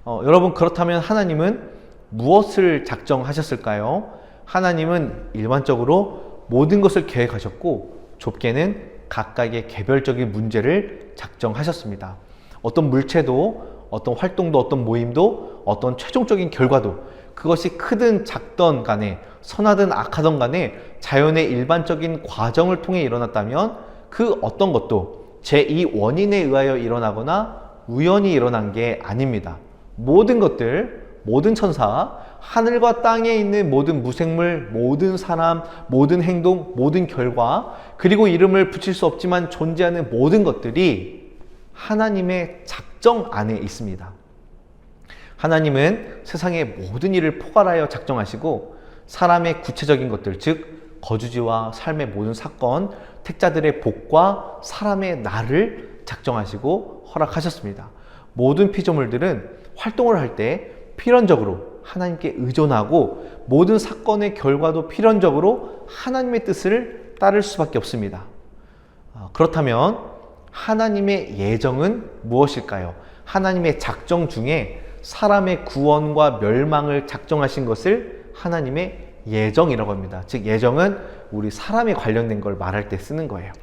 여러분, 그렇다면 하나님은 무엇을 작정하셨을까요? 하나님은 일반적으로 모든 것을 계획하셨고, 좁게는 각각의 개별적인 문제를 작정하셨습니다. 어떤 물체도, 어떤 활동도, 어떤 모임도, 어떤 최종적인 결과도, 그것이 크든 작던 간에, 선하든 악하던 간에 자연의 일반적인 과정을 통해 일어났다면 그 어떤 것도 제2 원인에 의하여 일어나거나 우연히 일어난 게 아닙니다. 모든 것들, 모든 천사, 하늘과 땅에 있는 모든 무생물, 모든 사람, 모든 행동, 모든 결과, 그리고 이름을 붙일 수 없지만 존재하는 모든 것들이 하나님의 작정 안에 있습니다. 하나님은 세상의 모든 일을 포괄하여 작정하시고, 사람의 구체적인 것들, 즉 거주지와 삶의 모든 사건, 택자들의 복과 사람의 날을 작정하시고 허락하셨습니다. 모든 피조물들은 활동을 할 때 필연적으로 하나님께 의존하고, 모든 사건의 결과도 필연적으로 하나님의 뜻을 따를 수밖에 없습니다. 그렇다면 하나님의 예정은 무엇일까요? 하나님의 작정 중에 사람의 구원과 멸망을 작정하신 것을 하나님의 예정이라고 합니다. 즉, 예정은 우리 사람에 관련된 걸 말할 때 쓰는 거예요.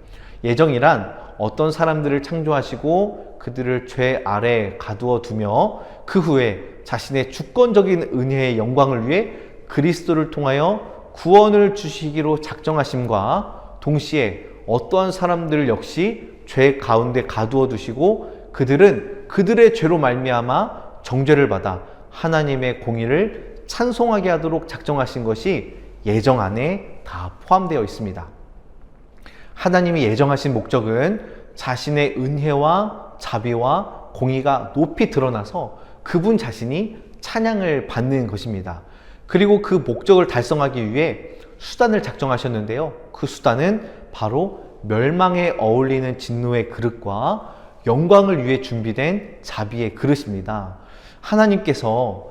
예정이란 어떤 사람들을 창조하시고 그들을 죄 아래 가두어 두며 그 후에 자신의 주권적인 은혜의 영광을 위해 그리스도를 통하여 구원을 주시기로 작정하심과 동시에 어떠한 사람들 역시 죄 가운데 가두어 두시고 그들은 그들의 죄로 말미암아 정죄를 받아 하나님의 공의를 찬송하게 하도록 작정하신 것이 예정 안에 다 포함되어 있습니다. 하나님이 예정하신 목적은 자신의 은혜와 자비와 공의가 높이 드러나서 그분 자신이 찬양을 받는 것입니다. 그리고 그 목적을 달성하기 위해 수단을 작정하셨는데요. 그 수단은 바로 멸망에 어울리는 진노의 그릇과 영광을 위해 준비된 자비의 그릇입니다. 하나님께서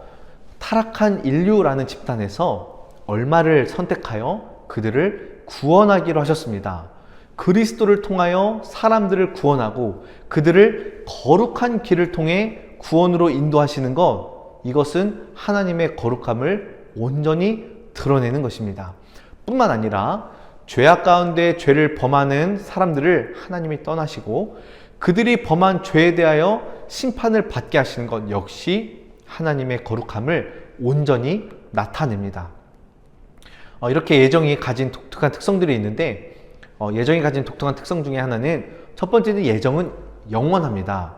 타락한 인류라는 집단에서 얼마를 선택하여 그들을 구원하기로 하셨습니다. 그리스도를 통하여 사람들을 구원하고 그들을 거룩한 길을 통해 구원으로 인도하시는 것, 이것은 하나님의 거룩함을 온전히 드러내는 것입니다. 뿐만 아니라 죄악 가운데 죄를 범하는 사람들을 하나님이 떠나시고 그들이 범한 죄에 대하여 심판을 받게 하시는 것 역시 하나님의 거룩함을 온전히 나타냅니다. 이렇게 예정이 가진 독특한 특성들이 있는데, 예정이 가진 독특한 특성 중에 하나는, 첫 번째는 예정은 영원합니다.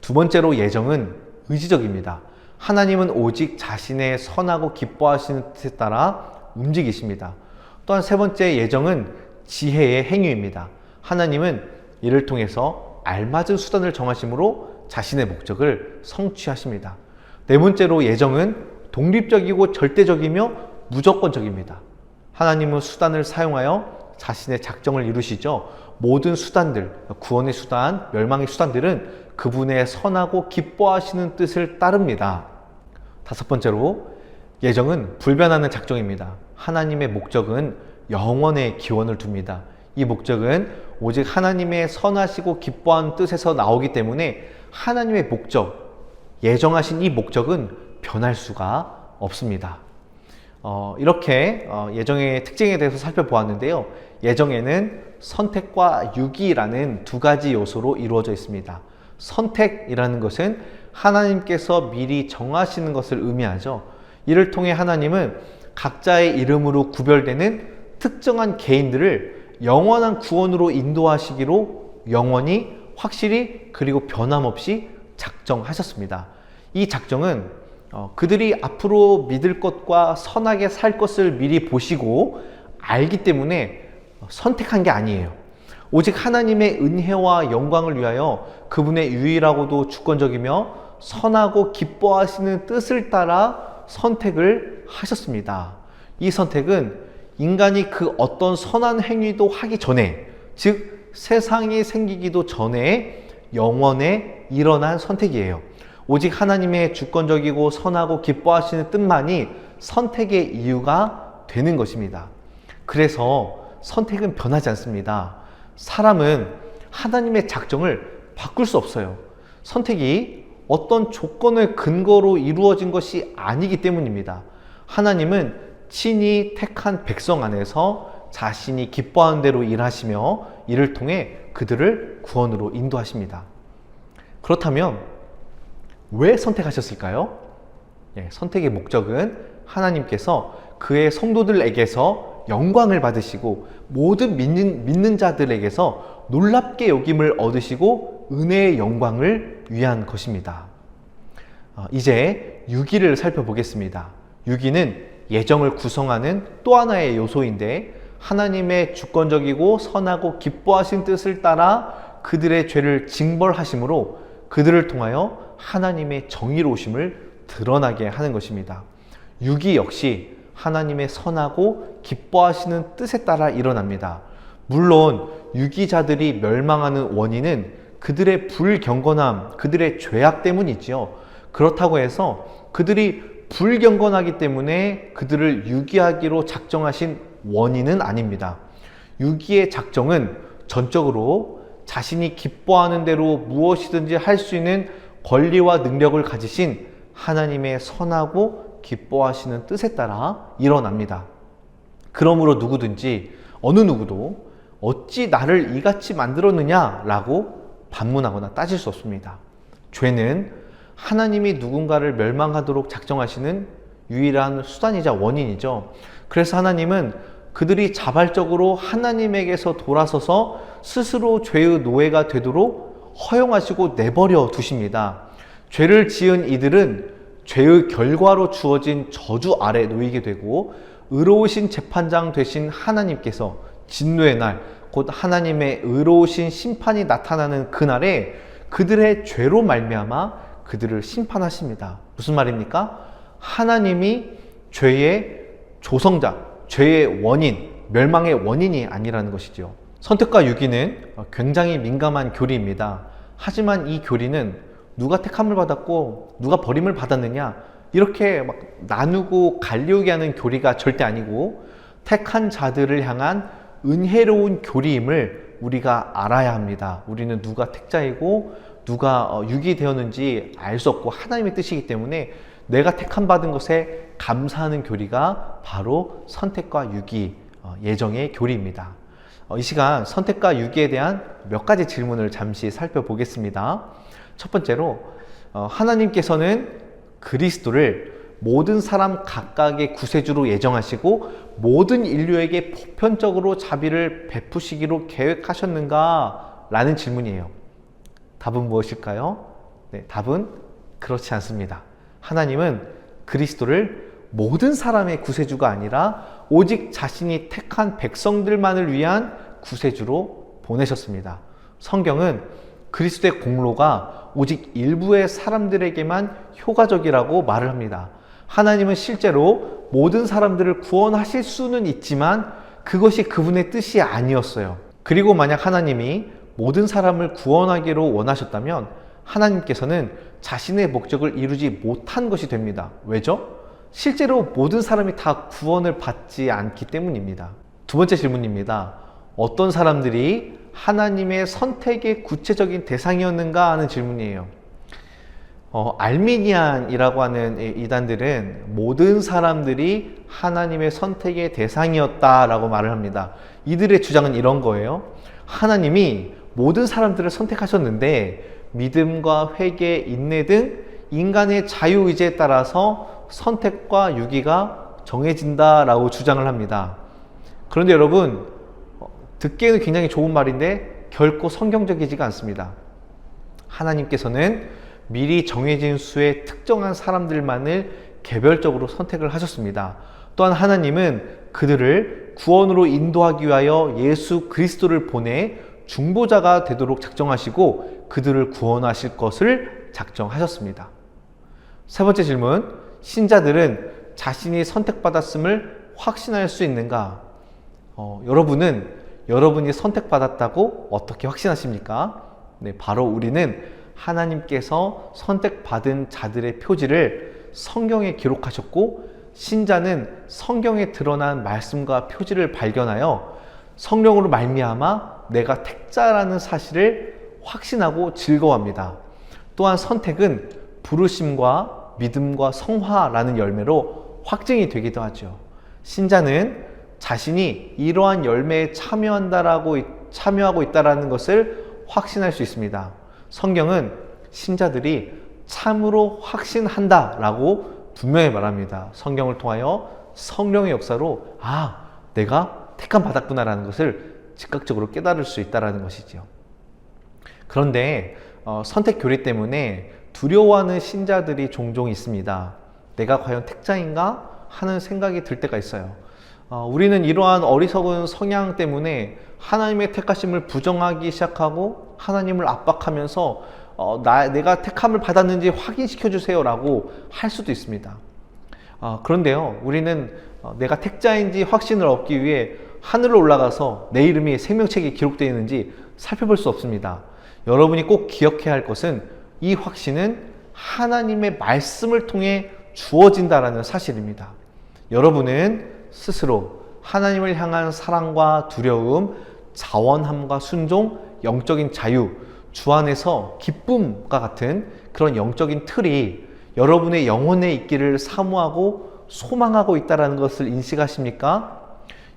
두 번째로 예정은 의지적입니다. 하나님은 오직 자신의 선하고 기뻐하시는 뜻에 따라 움직이십니다. 또한 세 번째 예정은 지혜의 행위입니다. 하나님은 이를 통해서 알맞은 수단을 정하심으로 자신의 목적을 성취하십니다. 네 번째로 예정은 독립적이고 절대적이며 무조건적입니다. 하나님은 수단을 사용하여 자신의 작정을 이루시죠. 모든 수단들, 구원의 수단, 멸망의 수단들은 그분의 선하고 기뻐하시는 뜻을 따릅니다. 다섯 번째로 예정은 불변하는 작정입니다. 하나님의 목적은 영원의 기원을 둡니다. 이 목적은 오직 하나님의 선하시고 기뻐하는 뜻에서 나오기 때문에 하나님의 목적, 예정하신 이 목적은 변할 수가 없습니다. 이렇게 예정의 특징에 대해서 살펴보았는데요. 예정에는 선택과 유기라는 두 가지 요소로 이루어져 있습니다. 선택이라는 것은 하나님께서 미리 정하시는 것을 의미하죠. 이를 통해 하나님은 각자의 이름으로 구별되는 특정한 개인들을 영원한 구원으로 인도하시기로 영원히 확실히 그리고 변함없이 작정하셨습니다. 이 작정은 그들이 앞으로 믿을 것과 선하게 살 것을 미리 보시고 알기 때문에 선택한 게 아니에요. 오직 하나님의 은혜와 영광을 위하여 그분의 유일하고도 주권적이며 선하고 기뻐하시는 뜻을 따라 선택을 하셨습니다. 이 선택은 인간이 그 어떤 선한 행위도 하기 전에, 즉 세상이 생기기도 전에 영원에 일어난 선택이에요. 오직 하나님의 주권적이고 선하고 기뻐하시는 뜻만이 선택의 이유가 되는 것입니다. 그래서 선택은 변하지 않습니다. 사람은 하나님의 작정을 바꿀 수 없어요. 선택이 어떤 조건을 근거로 이루어진 것이 아니기 때문입니다. 하나님은 친히 택한 백성 안에서 자신이 기뻐하는 대로 일하시며 이를 통해 그들을 구원으로 인도하십니다. 그렇다면 왜 선택하셨을까요? 선택의 목적은 하나님께서 그의 성도들에게서 영광을 받으시고 모든 믿는 자들에게서 놀랍게 여김을 얻으시고 은혜의 영광을 위한 것입니다. 이제 유기를 살펴보겠습니다. 유기는 예정을 구성하는 또 하나의 요소인데 하나님의 주권적이고 선하고 기뻐하신 뜻을 따라 그들의 죄를 징벌하심으로 그들을 통하여 하나님의 정의로우심을 드러나게 하는 것입니다. 유기 역시 하나님의 선하고 기뻐하시는 뜻에 따라 일어납니다. 물론 유기자들이 멸망하는 원인은 그들의 불경건함, 그들의 죄악 때문이지요. 그렇다고 해서 그들이 불경건하기 때문에 그들을 유기하기로 작정하신 원인은 아닙니다. 유기의 작정은 전적으로 자신이 기뻐하는 대로 무엇이든지 할 수 있는 권리와 능력을 가지신 하나님의 선하고 기뻐하시는 뜻에 따라 일어납니다. 그러므로 누구든지 어느 누구도 어찌 나를 이같이 만들었느냐 라고 반문하거나 따질 수 없습니다. 죄는 하나님이 누군가를 멸망하도록 작정하시는 유일한 수단이자 원인이죠. 그래서 하나님은 그들이 자발적으로 하나님에게서 돌아서서 스스로 죄의 노예가 되도록 허용하시고 내버려 두십니다. 죄를 지은 이들은 죄의 결과로 주어진 저주 아래 놓이게 되고 의로우신 재판장 되신 하나님께서 진노의 날, 곧 하나님의 의로우신 심판이 나타나는 그날에 그들의 죄로 말미암아 그들을 심판하십니다. 무슨 말입니까? 하나님이 죄의 조성자, 죄의 원인, 멸망의 원인이 아니라는 것이죠. 선택과 유기는 굉장히 민감한 교리입니다. 하지만 이 교리는 누가 택함을 받았고 누가 버림을 받았느냐 이렇게 막 나누고 갈리우게 하는 교리가 절대 아니고 택한 자들을 향한 은혜로운 교리임을 우리가 알아야 합니다. 우리는 누가 택자이고 누가 유기되었는지 알 수 없고 하나님의 뜻이기 때문에 내가 택함 받은 것에 감사하는 교리가 바로 선택과 유기, 예정의 교리입니다. 이 시간 선택과 유기에 대한 몇 가지 질문을 잠시 살펴보겠습니다. 첫 번째로 하나님께서는 그리스도를 모든 사람 각각의 구세주로 예정하시고 모든 인류에게 보편적으로 자비를 베푸시기로 계획하셨는가? 라는 질문이에요. 답은 무엇일까요? 답은 그렇지 않습니다. 하나님은 그리스도를 모든 사람의 구세주가 아니라 오직 자신이 택한 백성들만을 위한 구세주로 보내셨습니다. 성경은 그리스도의 공로가 오직 일부의 사람들에게만 효과적이라고 말을 합니다. 하나님은 실제로 모든 사람들을 구원하실 수는 있지만 그것이 그분의 뜻이 아니었어요. 그리고 만약 하나님이 모든 사람을 구원하기로 원하셨다면 하나님께서는 자신의 목적을 이루지 못한 것이 됩니다. 왜죠? 실제로 모든 사람이 다 구원을 받지 않기 때문입니다. 두 번째 질문입니다. 어떤 사람들이 하나님의 선택의 구체적인 대상이었는가 하는 질문이에요. 알미니안이라고 하는 이단들은 모든 사람들이 하나님의 선택의 대상이었다라고 말을 합니다. 이들의 주장은 이런 거예요. 하나님이 모든 사람들을 선택하셨는데 믿음과 회개, 인내 등 인간의 자유의지에 따라서 선택과 유기가 정해진다라고 주장을 합니다. 그런데 여러분, 듣기에는 굉장히 좋은 말인데 결코 성경적이지가 않습니다. 하나님께서는 미리 정해진 수의 특정한 사람들만을 개별적으로 선택을 하셨습니다. 또한 하나님은 그들을 구원으로 인도하기 위하여 예수 그리스도를 보내 중보자가 되도록 작정하시고 그들을 구원하실 것을 작정하셨습니다. 세 번째 질문, 신자들은 자신이 선택받았음을 확신할 수 있는가? 여러분은 여러분이 선택받았다고 어떻게 확신하십니까? 네, 바로 우리는 하나님께서 선택받은 자들의 표지를 성경에 기록하셨고, 신자는 성경에 드러난 말씀과 표지를 발견하여 성령으로 말미암아 내가 택자라는 사실을 확신하고 즐거워합니다. 또한 선택은 부르심과 믿음과 성화라는 열매로 확증이 되기도 하죠. 신자는 자신이 이러한 열매에 참여하고 있다는 것을 확신할 수 있습니다. 성경은 신자들이 참으로 확신한다라고 분명히 말합니다. 성경을 통하여 성령의 역사로 내가 택함 받았구나라는 것을 즉각적으로 깨달을 수 있다는 것이죠. 그런데 선택 교리 때문에 두려워하는 신자들이 종종 있습니다. 내가 과연 택자인가 하는 생각이 들 때가 있어요. 우리는 이러한 어리석은 성향 때문에 하나님의 택하심을 부정하기 시작하고 하나님을 압박하면서 내가 택함을 받았는지 확인시켜 주세요 라고 할 수도 있습니다. 그런데요, 우리는 내가 택자인지 확신을 얻기 위해 하늘로 올라가서 내 이름이 생명책에 기록되어 있는지 살펴볼 수 없습니다. 여러분이 꼭 기억해야 할 것은 이 확신은 하나님의 말씀을 통해 주어진다라는 사실입니다. 여러분은 스스로 하나님을 향한 사랑과 두려움, 자원함과 순종, 영적인 자유, 주 안에서 기쁨과 같은 그런 영적인 틀이 여러분의 영혼에 있기를 사모하고 소망하고 있다는 것을 인식하십니까?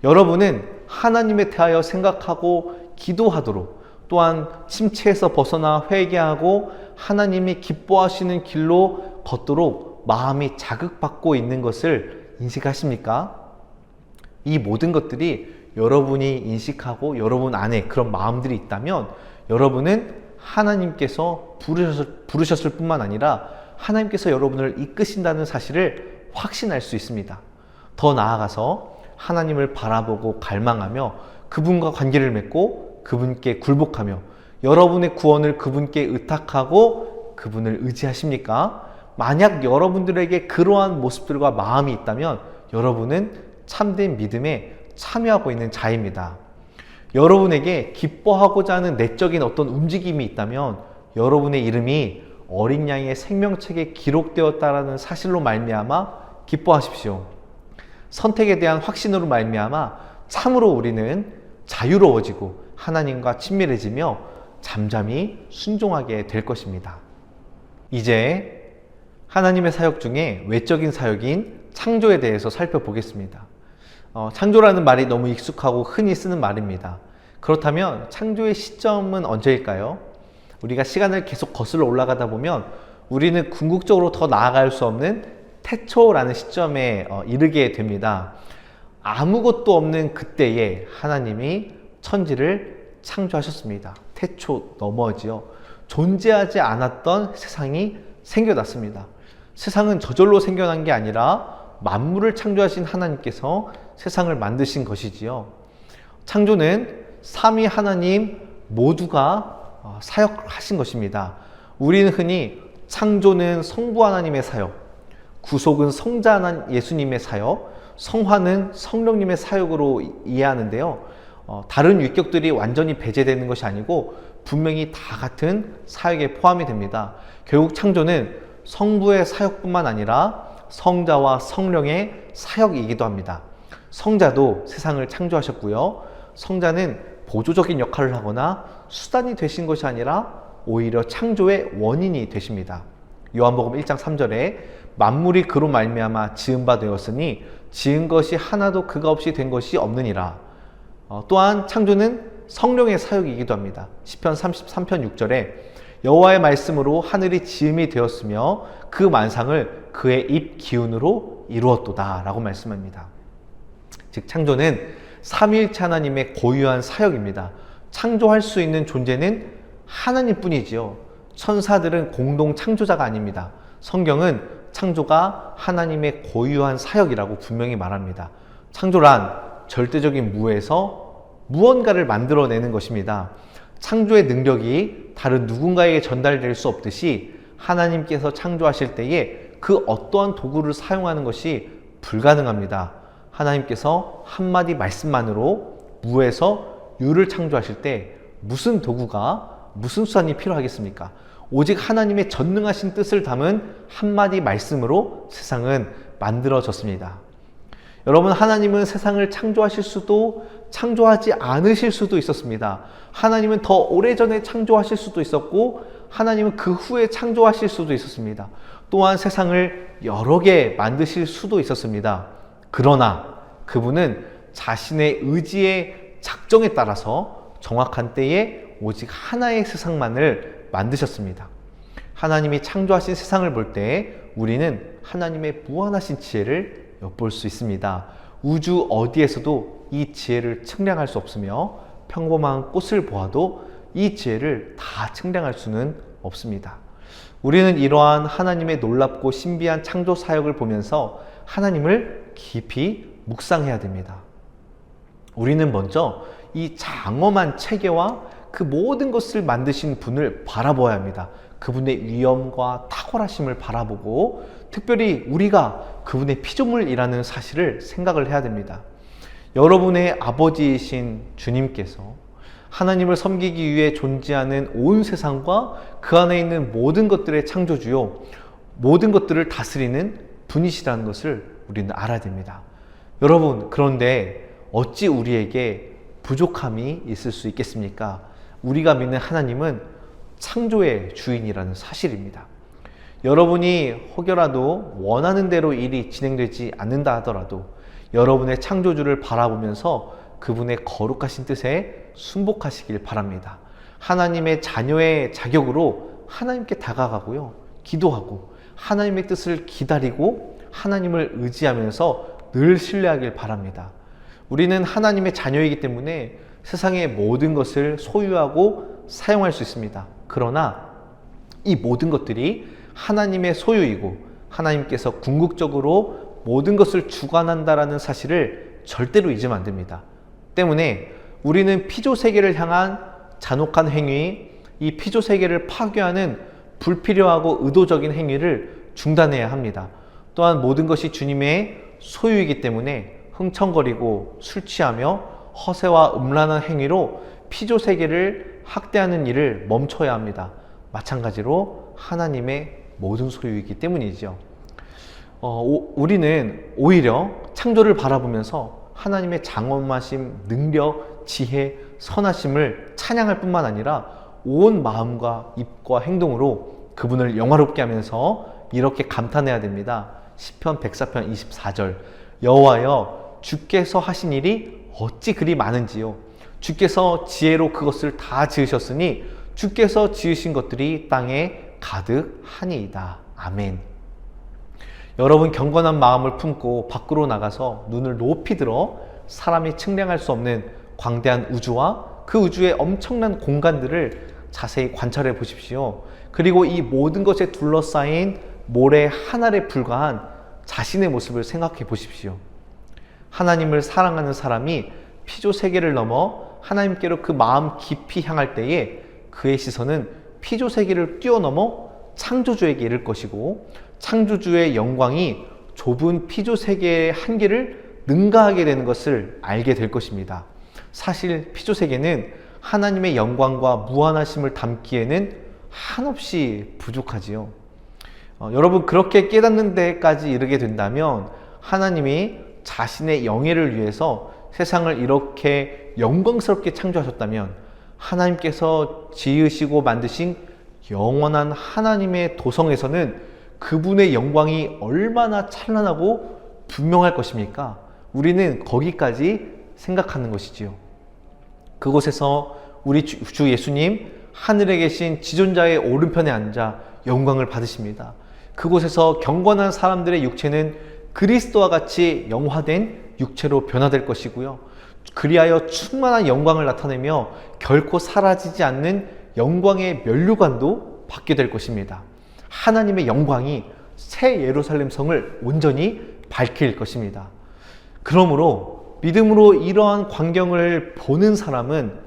여러분은 하나님에 대하여 생각하고 기도하도록, 또한 침체에서 벗어나 회개하고 하나님이 기뻐하시는 길로 걷도록 마음이 자극받고 있는 것을 인식하십니까? 이 모든 것들이 여러분이 인식하고 여러분 안에 그런 마음들이 있다면 여러분은 하나님께서 부르셨을 뿐만 아니라 하나님께서 여러분을 이끄신다는 사실을 확신할 수 있습니다. 더 나아가서 하나님을 바라보고 갈망하며 그분과 관계를 맺고 그분께 굴복하며 여러분의 구원을 그분께 의탁하고 그분을 의지하십니까? 만약 여러분들에게 그러한 모습들과 마음이 있다면 여러분은 참된 믿음에 참여하고 있는 자입니다. 여러분에게 기뻐하고자 하는 내적인 어떤 움직임이 있다면 여러분의 이름이 어린 양의 생명책에 기록되었다라는 사실로 말미암아 기뻐하십시오. 선택에 대한 확신으로 말미암아 참으로 우리는 자유로워지고 하나님과 친밀해지며 잠잠히 순종하게 될 것입니다. 이제 하나님의 사역 중에 외적인 사역인 창조에 대해서 살펴보겠습니다. 창조라는 말이 너무 익숙하고 흔히 쓰는 말입니다. 그렇다면 창조의 시점은 언제일까요? 우리가 시간을 계속 거슬러 올라가다 보면 우리는 궁극적으로 더 나아갈 수 없는 태초라는 시점에 이르게 됩니다. 아무것도 없는 그때에 하나님이 천지를 창조하셨습니다. 태초 너머지요. 존재하지 않았던 세상이 생겨났습니다. 세상은 저절로 생겨난 게 아니라 만물을 창조하신 하나님께서 세상을 만드신 것이지요. 창조는 삼위 하나님 모두가 사역하신 것입니다. 우리는 흔히 창조는 성부 하나님의 사역, 구속은 성자 예수님의 사역, 성화는 성령님의 사역으로 이해하는데요. 다른 위격들이 완전히 배제되는 것이 아니고 분명히 다 같은 사역에 포함이 됩니다. 결국 창조는 성부의 사역뿐만 아니라 성자와 성령의 사역이기도 합니다. 성자도 세상을 창조하셨고요. 성자는 보조적인 역할을 하거나 수단이 되신 것이 아니라 오히려 창조의 원인이 되십니다. 요한복음 1장 3절에 만물이 그로 말미암아 지은 바 되었으니 지은 것이 하나도 그가 없이 된 것이 없느니라. 또한 창조는 성령의 사역이기도 합니다. 시편 33편 6절에 여호와의 말씀으로 하늘이 지음이 되었으며 그 만상을 그의 입 기운으로 이루었도다 라고 말씀합니다. 즉 창조는 삼위일체 하나님의 고유한 사역입니다. 창조할 수 있는 존재는 하나님뿐이지요. 천사들은 공동 창조자가 아닙니다. 성경은 창조가 하나님의 고유한 사역이라고 분명히 말합니다. 창조란 절대적인 무에서 무언가를 만들어내는 것입니다. 창조의 능력이 다른 누군가에게 전달될 수 없듯이 하나님께서 창조하실 때에 그 어떠한 도구를 사용하는 것이 불가능합니다. 하나님께서 한마디 말씀만으로 무에서 유를 창조하실 때 무슨 도구가, 무슨 수단이 필요하겠습니까? 오직 하나님의 전능하신 뜻을 담은 한마디 말씀으로 세상은 만들어졌습니다. 여러분, 하나님은 세상을 창조하실 수도 창조하지 않으실 수도 있었습니다. 하나님은 더 오래전에 창조하실 수도 있었고 하나님은 그 후에 창조하실 수도 있었습니다. 또한 세상을 여러 개 만드실 수도 있었습니다. 그러나 그분은 자신의 의지의 작정에 따라서 정확한 때에 오직 하나의 세상만을 만드셨습니다. 하나님이 창조하신 세상을 볼 때 우리는 하나님의 무한하신 지혜를 엿볼 수 있습니다. 우주 어디에서도 이 지혜를 측량할 수 없으며 평범한 꽃을 보아도 이 지혜를 다 측량할 수는 없습니다. 우리는 이러한 하나님의 놀랍고 신비한 창조 사역을 보면서 하나님을 깊이 묵상해야 됩니다. 우리는 먼저 이 장엄한 체계와 그 모든 것을 만드신 분을 바라보아야 합니다. 그분의 위엄과 탁월하심을 바라보고 특별히 우리가 그분의 피조물이라는 사실을 생각을 해야 됩니다. 여러분의 아버지이신 주님께서 하나님을 섬기기 위해 존재하는 온 세상과 그 안에 있는 모든 것들의 창조주요, 모든 것들을 다스리는 분이시라는 것을 우리는 알아야 됩니다. 여러분, 그런데 어찌 우리에게 부족함이 있을 수 있겠습니까? 우리가 믿는 하나님은 창조의 주인이라는 사실입니다. 여러분이 혹여라도 원하는 대로 일이 진행되지 않는다 하더라도 여러분의 창조주를 바라보면서 그분의 거룩하신 뜻에 순복하시길 바랍니다. 하나님의 자녀의 자격으로 하나님께 다가가고요, 기도하고 하나님의 뜻을 기다리고 하나님을 의지하면서 늘 신뢰하길 바랍니다. 우리는 하나님의 자녀이기 때문에 세상의 모든 것을 소유하고 사용할 수 있습니다. 그러나 이 모든 것들이 하나님의 소유이고 하나님께서 궁극적으로 모든 것을 주관한다라는 사실을 절대로 잊으면 안 됩니다. 때문에 우리는 피조세계를 향한 잔혹한 행위, 이 피조세계를 파괴하는 불필요하고 의도적인 행위를 중단해야 합니다. 또한 모든 것이 주님의 소유이기 때문에 흥청거리고 술 취하며 허세와 음란한 행위로 피조세계를 학대하는 일을 멈춰야 합니다. 마찬가지로 하나님의 모든 소유이기 때문이죠. 우리는 오히려 창조를 바라보면서 하나님의 장엄하심, 능력, 지혜, 선하심을 찬양할 뿐만 아니라 온 마음과 입과 행동으로 그분을 영화롭게 하면서 이렇게 감탄해야 됩니다. 시편 104편 24절 여호와여 주께서 하신 일이 어찌 그리 많은지요. 주께서 지혜로 그것을 다 지으셨으니 주께서 지으신 것들이 땅에 가득하니이다. 아멘. 여러분, 경건한 마음을 품고 밖으로 나가서 눈을 높이 들어 사람이 측량할 수 없는 광대한 우주와 그 우주의 엄청난 공간들을 자세히 관찰해 보십시오. 그리고 이 모든 것에 둘러싸인 모래 한 알에 불과한 자신의 모습을 생각해 보십시오. 하나님을 사랑하는 사람이 피조세계를 넘어 하나님께로 그 마음 깊이 향할 때에 그의 시선은 피조세계를 뛰어넘어 창조주에게 이를 것이고 창조주의 영광이 좁은 피조세계의 한계를 능가하게 되는 것을 알게 될 것입니다. 사실 피조세계는 하나님의 영광과 무한하심을 담기에는 한없이 부족하지요. 여러분, 그렇게 깨닫는 데까지 이르게 된다면 하나님이 자신의 영예를 위해서 세상을 이렇게 영광스럽게 창조하셨다면 하나님께서 지으시고 만드신 영원한 하나님의 도성에서는 그분의 영광이 얼마나 찬란하고 분명할 것입니까? 우리는 거기까지 생각하는 것이지요. 그곳에서 우리 주 예수님 하늘에 계신 지존자의 오른편에 앉아 영광을 받으십니다. 그곳에서 경건한 사람들의 육체는 그리스도와 같이 영화된 육체로 변화될 것이고요. 그리하여 충만한 영광을 나타내며 결코 사라지지 않는 영광의 면류관도 받게 될 것입니다. 하나님의 영광이 새 예루살렘 성을 온전히 밝힐 것입니다. 그러므로 믿음으로 이러한 광경을 보는 사람은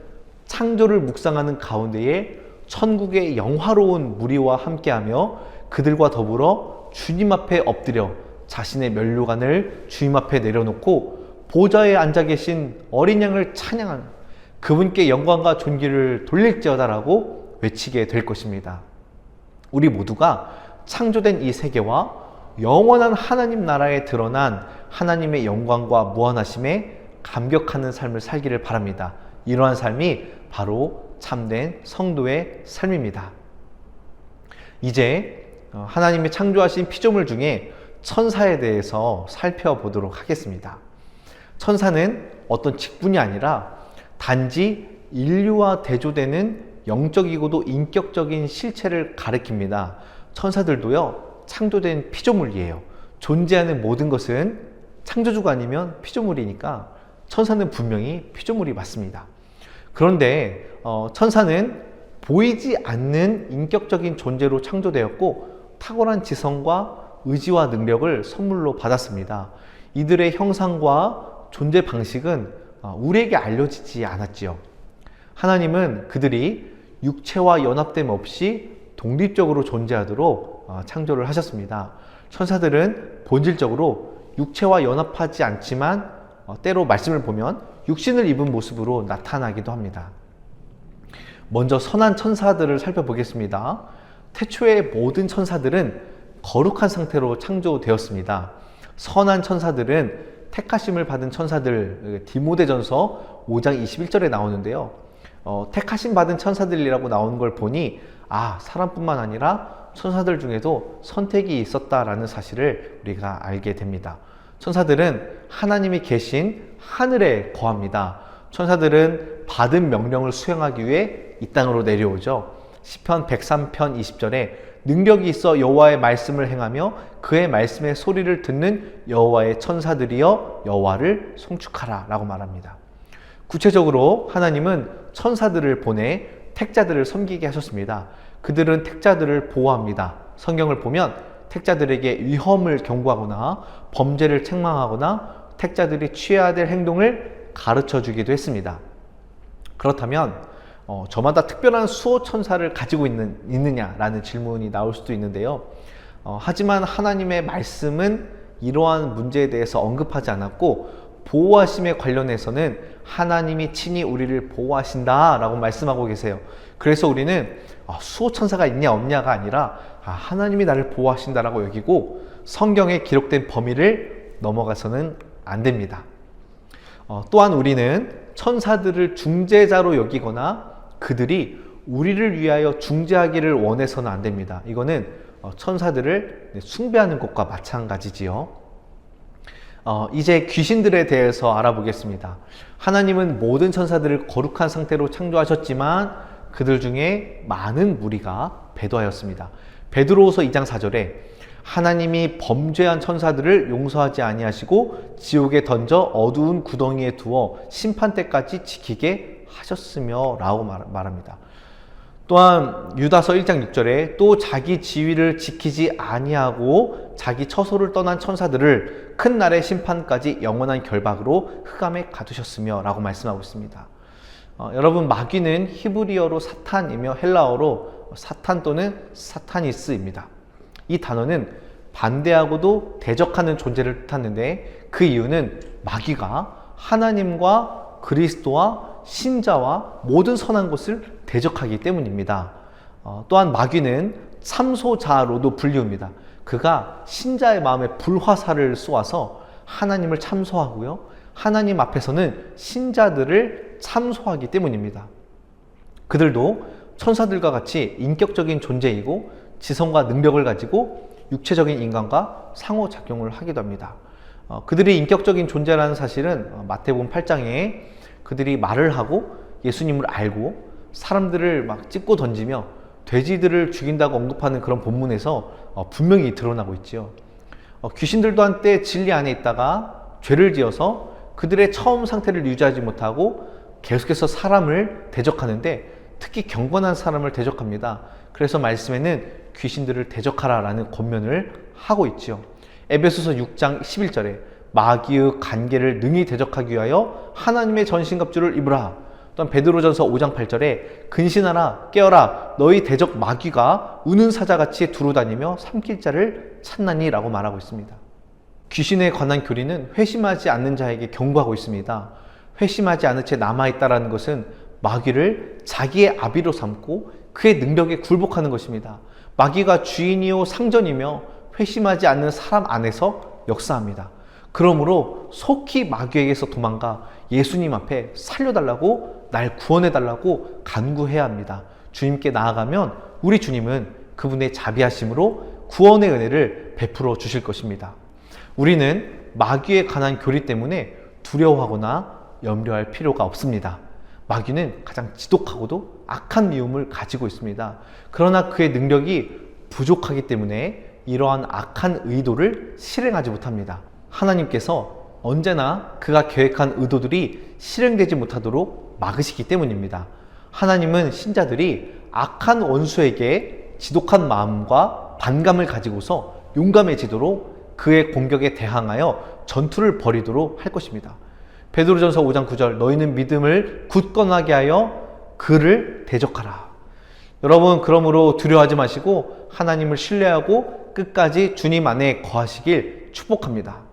창조를 묵상하는 가운데에 천국의 영화로운 무리와 함께하며 그들과 더불어 주님 앞에 엎드려 자신의 면류관을 주님 앞에 내려놓고 보좌에 앉아 계신 어린 양을 찬양하는 그분께 영광과 존귀를 돌릴지어다라고 외치게 될 것입니다. 우리 모두가 창조된 이 세계와 영원한 하나님 나라에 드러난 하나님의 영광과 무한하심에 감격하는 삶을 살기를 바랍니다. 이러한 삶이 바로 참된 성도의 삶입니다. 이제 하나님이 창조하신 피조물 중에 천사에 대해서 살펴보도록 하겠습니다. 천사는 어떤 직분이 아니라 단지 인류와 대조되는 영적이고도 인격적인 실체를 가리킵니다. 천사들도요, 창조된 피조물이에요. 존재하는 모든 것은 창조주가 아니면 피조물이니까 천사는 분명히 피조물이 맞습니다. 그런데 천사는 보이지 않는 인격적인 존재로 창조되었고 탁월한 지성과 의지와 능력을 선물로 받았습니다. 이들의 형상과 존재 방식은 우리에게 알려지지 않았지요. 하나님은 그들이 육체와 연합됨 없이 독립적으로 존재하도록 창조를 하셨습니다. 천사들은 본질적으로 육체와 연합하지 않지만 때로 말씀을 보면 육신을 입은 모습으로 나타나기도 합니다. 먼저 선한 천사들을 살펴보겠습니다. 태초의 모든 천사들은 거룩한 상태로 창조되었습니다. 선한 천사들은 택하심을 받은 천사들, 디모데전서 5장 21절에 나오는데요. 택하심 받은 천사들이라고 나오는 걸 보니 사람뿐만 아니라 천사들 중에도 선택이 있었다라는 사실을 우리가 알게 됩니다. 천사들은 하나님이 계신 하늘에 거합니다. 천사들은 받은 명령을 수행하기 위해 이 땅으로 내려오죠. 시편 103편 20절에 능력이 있어 여호와의 말씀을 행하며 그의 말씀의 소리를 듣는 여호와의 천사들이여 여호와를 송축하라 라고 말합니다. 구체적으로 하나님은 천사들을 보내 택자들을 섬기게 하셨습니다. 그들은 택자들을 보호합니다. 성경을 보면 택자들에게 위험을 경고하거나 범죄를 책망하거나 택자들이 취해야 될 행동을 가르쳐 주기도 했습니다. 그렇다면 저마다 특별한 수호 천사를 가지고 있느냐라는 질문이 나올 수도 있는데요. 하지만 하나님의 말씀은 이러한 문제에 대해서 언급하지 않았고 보호하심에 관련해서는 하나님이 친히 우리를 보호하신다라고 말씀하고 계세요. 그래서 우리는 수호 천사가 있냐 없냐가 아니라 하나님이 나를 보호하신다라고 여기고 성경에 기록된 범위를 넘어가서는 안 됩니다. 또한 우리는 천사들을 중재자로 여기거나 그들이 우리를 위하여 중재하기를 원해서는 안 됩니다. 이거는 천사들을 숭배하는 것과 마찬가지지요. 이제 귀신들에 대해서 알아보겠습니다. 하나님은 모든 천사들을 거룩한 상태로 창조하셨지만 그들 중에 많은 무리가 배도하였습니다. 베드로후서 2장 4절에 하나님이 범죄한 천사들을 용서하지 아니하시고 지옥에 던져 어두운 구덩이에 두어 심판 때까지 지키게 하셨으며 라고 말합니다. 또한 유다서 1장 6절에 또 자기 지위를 지키지 아니하고 자기 처소를 떠난 천사들을 큰 날의 심판까지 영원한 결박으로 흑암에 가두셨으며 라고 말씀하고 있습니다. 여러분, 마귀는 히브리어로 사탄이며 헬라어로 사탄 또는 사타니스입니다. 이 단어는 반대하고도 대적하는 존재를 뜻하는데 그 이유는 마귀가 하나님과 그리스도와 신자와 모든 선한 것을 대적하기 때문입니다. 또한 마귀는 참소자로도 불리웁니다. 그가 신자의 마음에 불화살을 쏘아서 하나님을 참소하고요, 하나님 앞에서는 신자들을 참소하기 때문입니다. 그들도 천사들과 같이 인격적인 존재이고 지성과 능력을 가지고 육체적인 인간과 상호작용을 하기도 합니다. 그들이 인격적인 존재라는 사실은 마태복음 8장에 그들이 말을 하고 예수님을 알고 사람들을 막 찝고 던지며 돼지들을 죽인다고 언급하는 그런 본문에서 분명히 드러나고 있지요. 귀신들도 한때 진리 안에 있다가 죄를 지어서 그들의 처음 상태를 유지하지 못하고 계속해서 사람을 대적하는데 특히 경건한 사람을 대적합니다. 그래서 말씀에는 귀신들을 대적하라 라는 권면을 하고 있지요. 에베소서 6장 11절에 마귀의 간계를 능히 대적하기 위하여 하나님의 전신갑주를 입으라. 또한 베드로전서 5장 8절에 근신하라 깨어라 너희 대적 마귀가 우는 사자같이 두루다니며 삼킬 자를 찾나니 라고 말하고 있습니다. 귀신에 관한 교리는 회심하지 않는 자에게 경고하고 있습니다. 회심하지 않은 채 남아있다는 것은 마귀를 자기의 아비로 삼고 그의 능력에 굴복하는 것입니다. 마귀가 주인이요 상전이며 회심하지 않는 사람 안에서 역사합니다. 그러므로 속히 마귀에게서 도망가 예수님 앞에 살려달라고 날 구원해달라고 간구해야 합니다. 주님께 나아가면 우리 주님은 그분의 자비하심으로 구원의 은혜를 베풀어 주실 것입니다. 우리는 마귀에 관한 교리 때문에 두려워하거나 염려할 필요가 없습니다. 마귀는 가장 지독하고도 악한 미움을 가지고 있습니다. 그러나 그의 능력이 부족하기 때문에 이러한 악한 의도를 실행하지 못합니다. 하나님께서 언제나 그가 계획한 의도들이 실행되지 못하도록 막으시기 때문입니다. 하나님은 신자들이 악한 원수에게 지독한 마음과 반감을 가지고서 용감해지도록 그의 공격에 대항하여 전투를 벌이도록 할 것입니다. 베드로전서 5장 9절 너희는 믿음을 굳건하게 하여 그를 대적하라. 여러분 그러므로 두려워하지 마시고 하나님을 신뢰하고 끝까지 주님 안에 거하시길 축복합니다.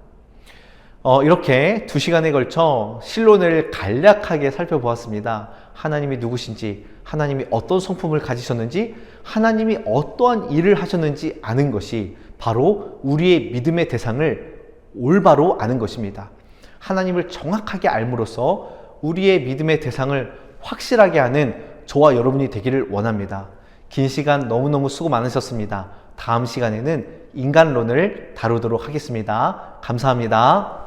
이렇게 2시간에 걸쳐 실론을 간략하게 살펴보았습니다. 하나님이 누구신지, 하나님이 어떤 성품을 가지셨는지, 하나님이 어떠한 일을 하셨는지 아는 것이 바로 우리의 믿음의 대상을 올바로 아는 것입니다. 하나님을 정확하게 알므로써 우리의 믿음의 대상을 확실하게 아는 저와 여러분이 되기를 원합니다. 긴 시간 너무너무 수고 많으셨습니다. 다음 시간에는 인간론을 다루도록 하겠습니다. 감사합니다.